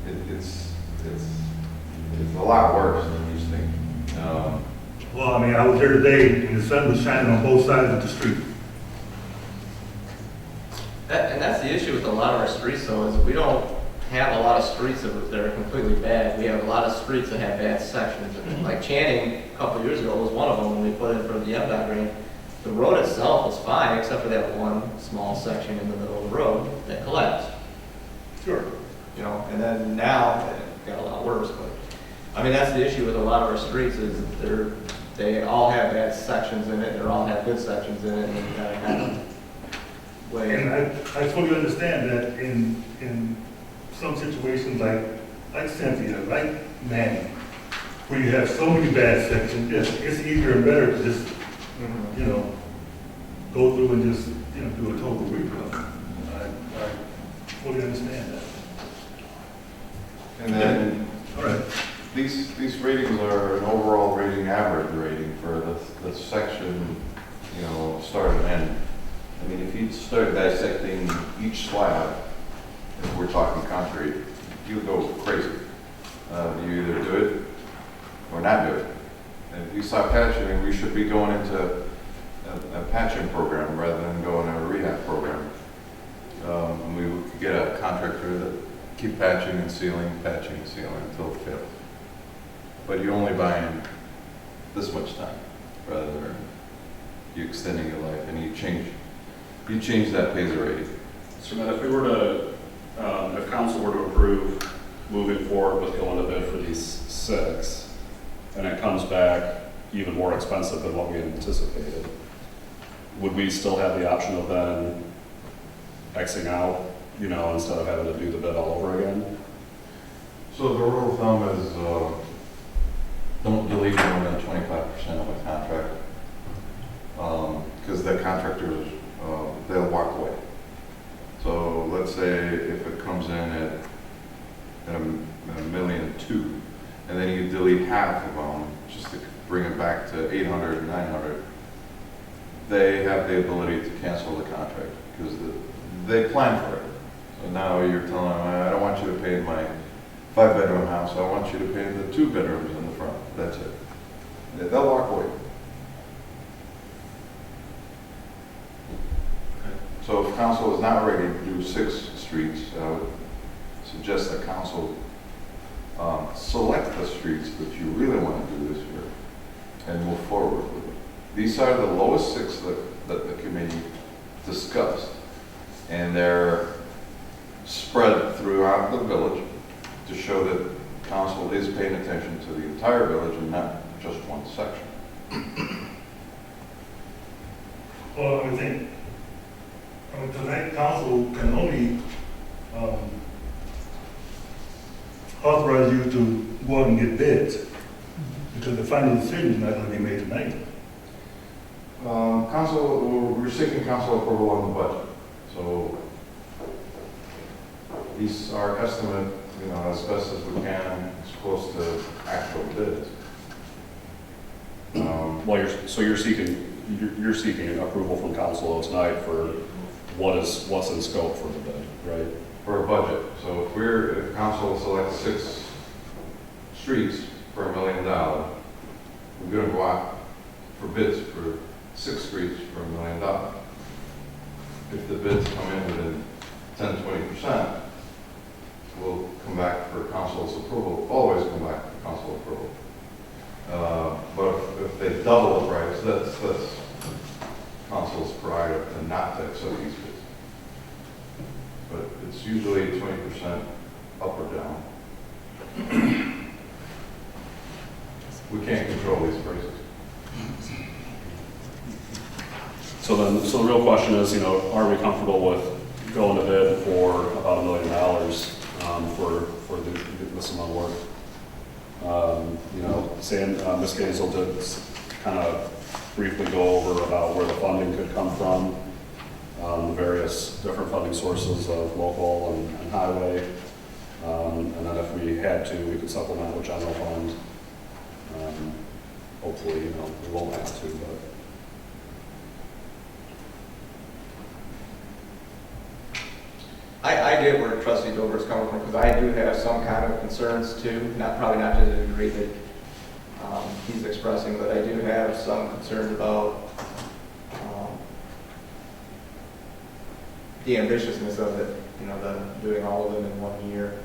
it's a lot worse than you think. Well, I mean, I was there today, and the sun was shining on both sides of the street. And that's the issue with a lot of our streets though, is we don't have a lot of streets that are completely bad. We have a lot of streets that have bad sections. And like Channing, a couple of years ago, was one of them when we put in for the MDOT grant. The road itself was fine, except for that one small section in the middle of the road that collapsed. Sure. You know, and then now it got a lot worse, but, I mean, that's the issue with a lot of our streets is they all have bad sections in it, they all have good sections in it, and you gotta have them. And I fully understand that in some situations like Cynthia, like Manny, where you have so many bad sections, it's easier and better to just, you know, go through and just, you know, do a total rebuild. I fully understand that. And then, All right. these ratings are an overall rating, average rating for the section, you know, start and end. I mean, if you start dissecting each slab, if we're talking concrete, you go crazy. You either do it or not do it. And if you stop patching, we should be going into a patching program rather than going to a rehab program. We could get a contractor that keep patching and sealing until it fails. But you're only buying this much time rather than you extending your life, and you change that Paisley rating. so Matt, if we were to, if council were to approve moving forward with going to bid for these 6, and it comes back even more expensive than what we anticipated, would we still have the option of then Xing out, you know, instead of having to do the bid all over again? So the rule of thumb is don't delete more than 25% of a contract, because the contractors, they'll walk away. So let's say if it comes in at $1.2 million, and then you delete half of them just to bring it back to 800, 900, they have the ability to cancel the contract because they plan for it. So now you're telling them, I don't want you to pay my 5-bedroom house, I want you to pay the 2 bedrooms in the front. That's it. They'll walk away. So if council is not ready to do 6 streets, I would suggest that council select the streets that you really want to do this year and move forward with it. These are the lowest 6 that the committee discussed, and they're spread throughout the village to show that council is paying attention to the entire village and not just one section. Well, I think, tonight council can only authorize you to go out and get bids, because the final decision is not going to be made tonight. Council, we're seeking council approval on the budget. So these are estimate, you know, as best as we can, as close to actual bids. Well, you're seeking approval from council tonight for what's in scope for the bid, right? For a budget. So if council selects 6 streets for $1 million, we're going to go out for bids for 6 streets for $1 million. If the bids come in within 10-20%, we'll come back for council's approval, always come back for council approval. But if they double the price, that's council's prerogative to not to accept these bids. But it's usually 20% up or down. We can't control these prices. So the real question is, you know, are we comfortable with going to bid for about $1 million for this amount of work? You know, Ms. Gazel did kind of briefly go over about where the funding could come from, the various different funding sources of local and highway. And then if we had to, we could supplement with general fund. Hopefully, you know, we won't have to, but. I get where trustee Dover's coming from, because I do have some kind of concerns too, probably not to the degree that he's expressing, but I do have some concerns about the ambitiousness of it, you know, doing all of them in 1 year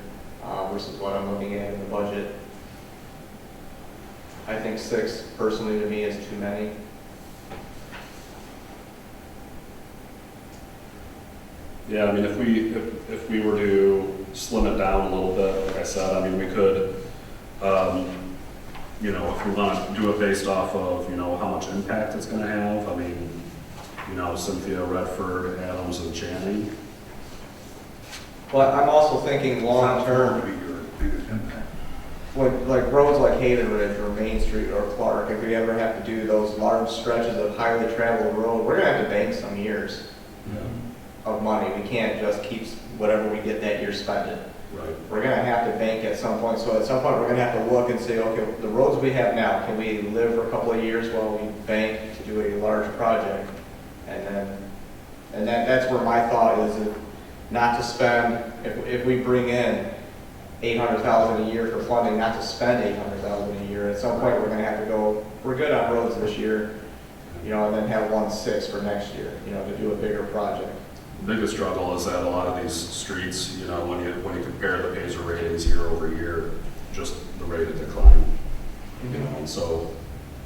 versus what I'm looking at in the budget. I think 6 personally to me is too many. Yeah, I mean, if we were to slim it down a little bit, like I said, I mean, we could, you know, if we want to do it based off of, you know, how much impact it's going to have, I mean, you know, Cynthia, Redford, Adams, and Channing. But I'm also thinking long-term. To be your biggest impact. Like roads like Hayden Ridge or Main Street or Clark, if we ever have to do those large stretches of highly traveled road, we're gonna have to bank some years of money. We can't just keep whatever we get that year spend it. Right. We're gonna have to bank at some point. So at some point, we're gonna have to look and say, okay, the roads we have now, can we live for a couple of years while we bank to do a large project? And that's where my thought is, not to spend, if we bring in $800,000 a year for funding, not to spend $800,000 a year. At some point, we're gonna have to go, we're good on roads this year, you know, and then have 1.6 for next year, you know, to do a bigger project. The biggest struggle is that a lot of these streets, you know, when you compare the Pacer ratings year over year, just the rate of decline. You know, and so,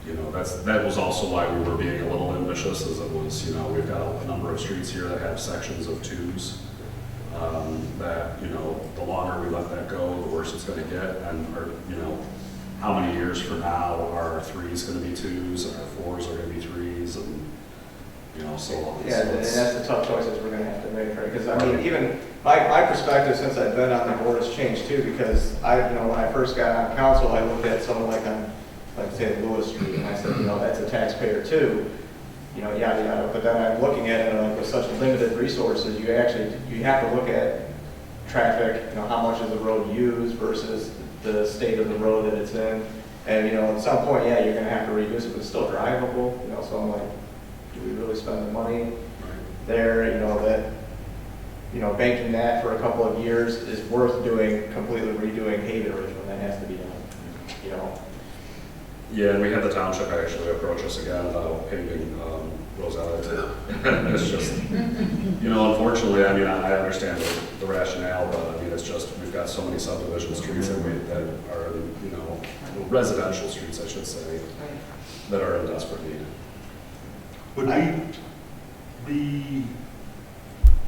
you know, that was also why we were being a little ambitious, as it was, you know, we've got a number of streets here that have sections of 2s. That, you know, the longer we let that go, the worse it's going to get. And, or, you know, how many years from now are 3s going to be 2s and our 4s are going to be 3s, and, you know, so on. Yeah, So and it's- that's the tough choices we're gonna have to make, right? Because I mean, even my perspective since I've been on the board has changed too, because you know, when I first got on council, I looked at someone like say Lewis Street, and I said, you know, that's a taxpayer too, you know, yada yada. But then I'm looking at it like with such limited resources, you have to look at traffic, you know, how much is the road used versus the state of the road that it's in. And, you know, at some point, yeah, you're gonna have to reduce it, but it's still drivable, you know, so I'm like, do we really spend the money there, you know, that, you know, banking that for a couple of years is worth completely redoing Hayden Ridge when that has to be done, you know? Yeah, and we had the township actually approach us again about paving Rosella too. It's just, you know, unfortunately, I mean, I understand the rationale, but I mean, it's just, we've got so many subdivision streets that are, you know, residential streets, I should say, that are in desperate need. Would we be,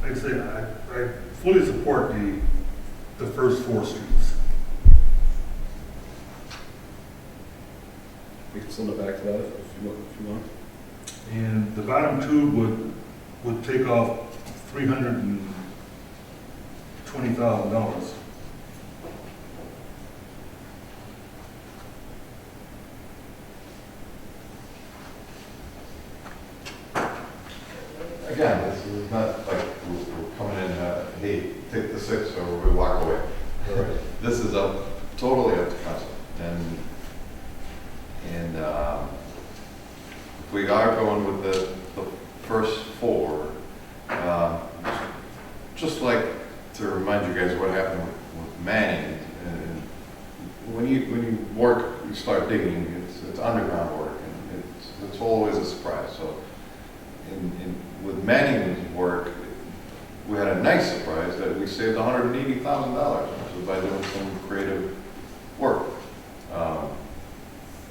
like I say, I fully support the first 4 streets. We can send it back to that if you want. And the bottom 2 would take off $320,000. Again, this is not like we're coming in, hey, take the 6 or we walk away. This is totally up to council. And if we are going with the first 4, just like to remind you guys what happened with Manning. And when you work, you start digging, it's underground work, and it's always a surprise. So with Manning's work, we had a nice surprise that we saved $180,000 by doing some creative work.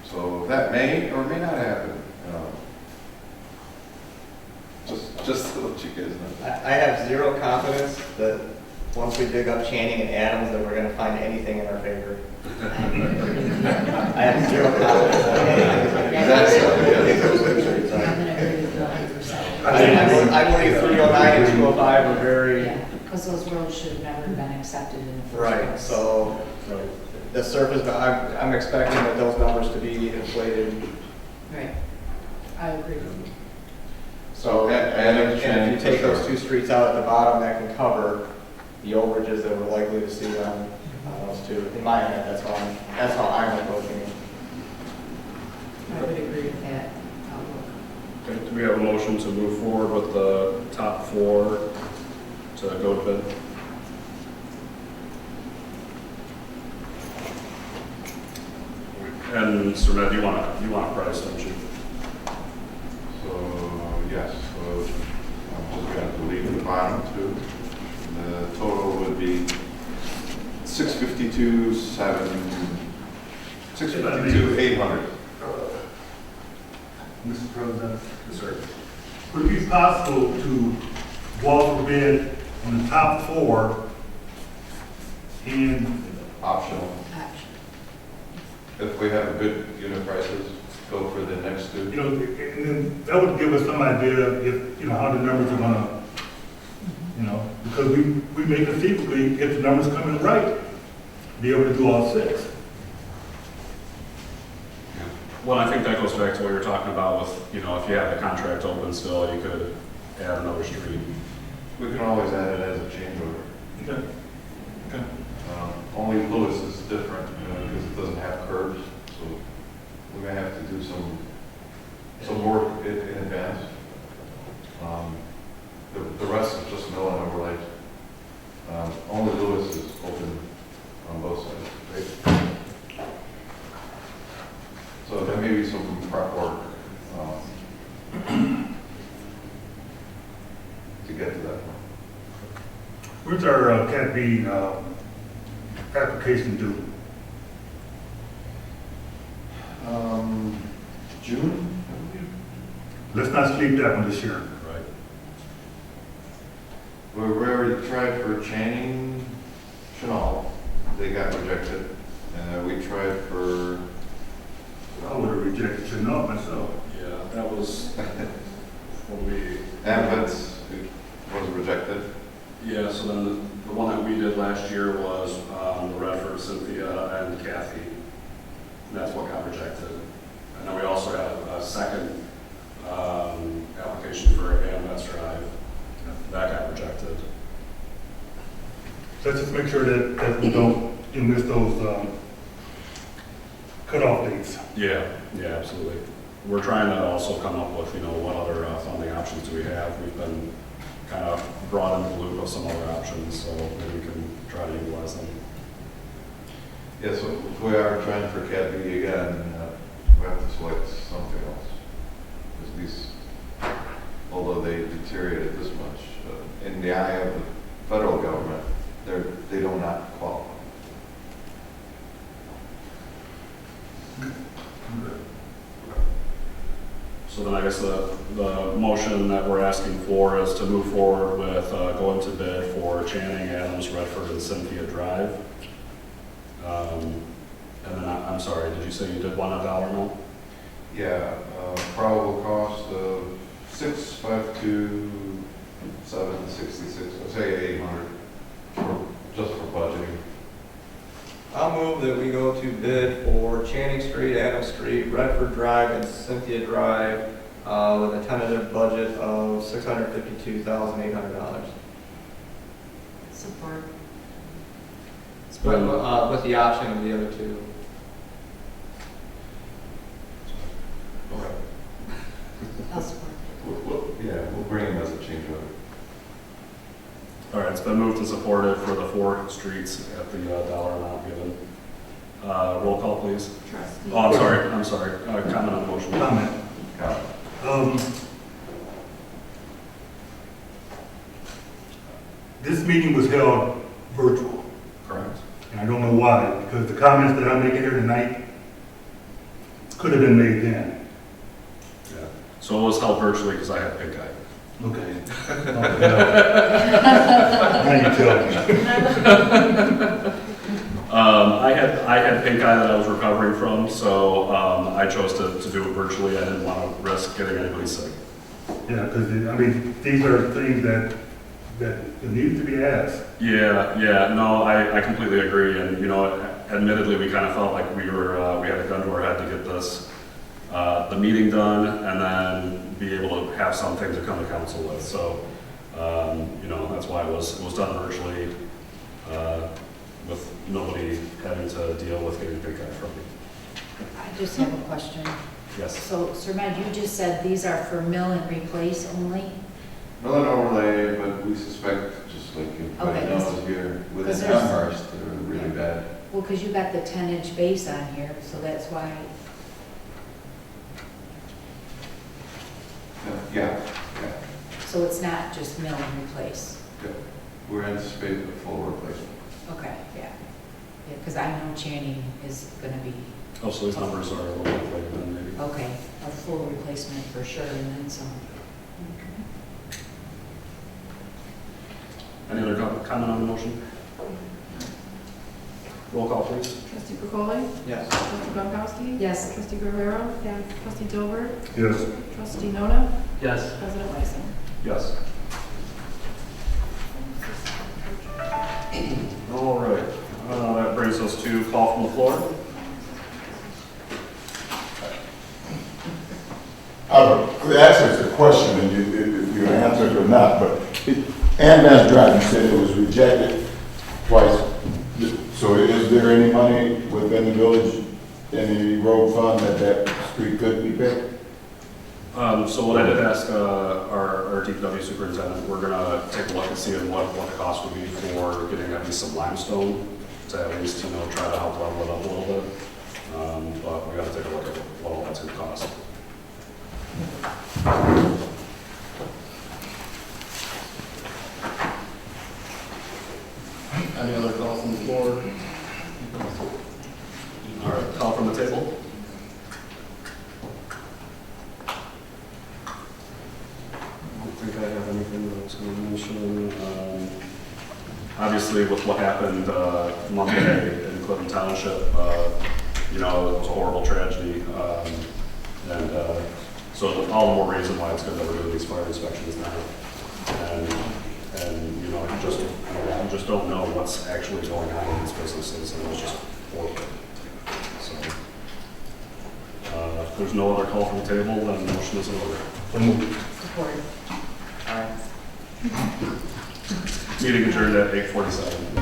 So that may or may not happen. Just to let you guys know. I have zero confidence that once we dig up Channing and Adams, that we're gonna find anything in our favor. I have zero confidence that anything is gonna be I'm gonna agree with you 100%. I believe 309 and 205 are very. Yeah, because those roads should have never been accepted in the first Right, place. so the surface, I'm expecting that those numbers to be inflated Right. I agree. So, and if you take those two streets out at the bottom, that can cover the overages that we're likely to see on those two. In my head, that's how I'm approaching it. I would agree with that outlook. Okay, do we have a motion to move forward with the top 4 to go to bid? And Mr. Med, you want a price, don't you? So, yes, so I'm just going to delete the bottom two. The total would be 652,800. Mr. President, Yes, sir. would it be possible to go for bid on the top 4 and Optional. Option. If we have good unit prices, go for the next two. you know, and then that would give us some idea if, you know, how the numbers are gonna, you know, because we may conceivably, if the numbers come in right, be able to do all 6. Well, I think that goes back to what you're talking about with, you know, if you have the contract open still, you could add another street. We can always add it as a change order. Okay. Okay. Only Lewis is different, you know, because it doesn't have curbs, so we're gonna have to do some work in advance. The rest is just mill and overlay. Only Lewis is open on both sides, right? So there may be some prep work to get to that point. Where's our Cat B application due? June? Let's not sleep that one this year. Right. We already tried for Channing, Chenal, they got rejected. We tried for, I would have rejected you, not myself. Yeah, that was when we. Ambets was rejected. Yeah, so then the one that we did last year was the Redford, Cynthia, and Kathy. And that's what got rejected. And then we also had a second application for Ambets Drive. That got rejected. Let's just make sure that we don't miss those cutoff dates. Yeah, absolutely. We're trying to also come up with, you know, what other funding options do we have. We've been kind of brought into the loop of some other options, so maybe we can try to utilize them. Yeah, so if we are trying for Cat B again, we have to select something else. Because these, although they deteriorated this much, in the eye of the federal government, they do not qualify. So then I guess the motion that we're asking for is to move forward with going to bid for Channing, Adams, Redford, and Cynthia Drive. And then I'm sorry, did you say you did one a dollar amount? Yeah, probable cost of 652, 766, I'd say 800, just for budgeting. I'll move that we go to bid for Channing Street, Adams Street, Redford Drive, and Cynthia Drive with a tentative budget of $652,800. Support. With the option of the other two. Okay. I'll support. We'll bring them as a change order. All right, it's been moved and supported for the 4 streets at the dollar amount given. Roll call, please. Trustee. Oh, I'm sorry. Comment on the motion. Comment. This meeting was held virtual, Correct. and I don't know why, because the comments that I'm making here tonight could have been made then. Yeah. So it was held virtually because I had pink eye. Okay. Now you tell me. I had pink eye that I was recovering from, so I chose to do it virtually. I didn't want to risk getting anybody sick. Yeah, because, I mean, these are things that need to be asked. Yeah, no, I completely agree. And, you know, admittedly, we kind of felt like we had a gun to our head to get this the meeting done and then be able to have something to come to council with. So, you know, that's why it was done virtually, with nobody having to deal with getting pink eye from me. I just have a question. Yes. So, Sir Matt, you just said these are for mill and replace only? Mill and overlay, but we suspect, just like everybody Okay. knows here, with 'Cause there's- Amherst, they're really bad. Well, because you got the 10-inch base on here, so that's why. Yeah, So it's not just mill and replace? yeah. We're anticipating a full replacement. Okay, yeah. Yeah, because I know Channing is going to be, Oh, so these numbers are a little bit later than maybe. okay, a full replacement for sure, and then some. Any other comment on the motion? Roll call, please. Trustee Burkholder? Yes. Trustee Gronkowski? Yes. Trustee Guerrero? Yes. Trustee Dilbert? Yes. Trustee Nona? Yes. President Wyson? Yes. All right, that brings us to call from the floor. Actually, it's a question, and if you answered it or not, but Ambulance Drive, you said it was rejected twice. So is there any money within the village, any road fund that street could be paid? So what I did ask our DPW superintendent, we're gonna take a look and see what the cost would be for getting at least some limestone to at least, you know, try to help level it up a little bit. But we gotta take a look at what all that's gonna cost. Any other call from the floor? All right, call from the table. I don't think I have anything that I was going to mention. Obviously, with what happened Monday in Clinton Township, you know, it was a horrible tragedy. So all the more reason why it's good that we're doing these fire inspections now. And you know, you just don't know what's actually going on in these businesses, and it's just horrible. So, if there's no other call from the table, then the motion is in order. Support. Meeting adjourned at 8:47.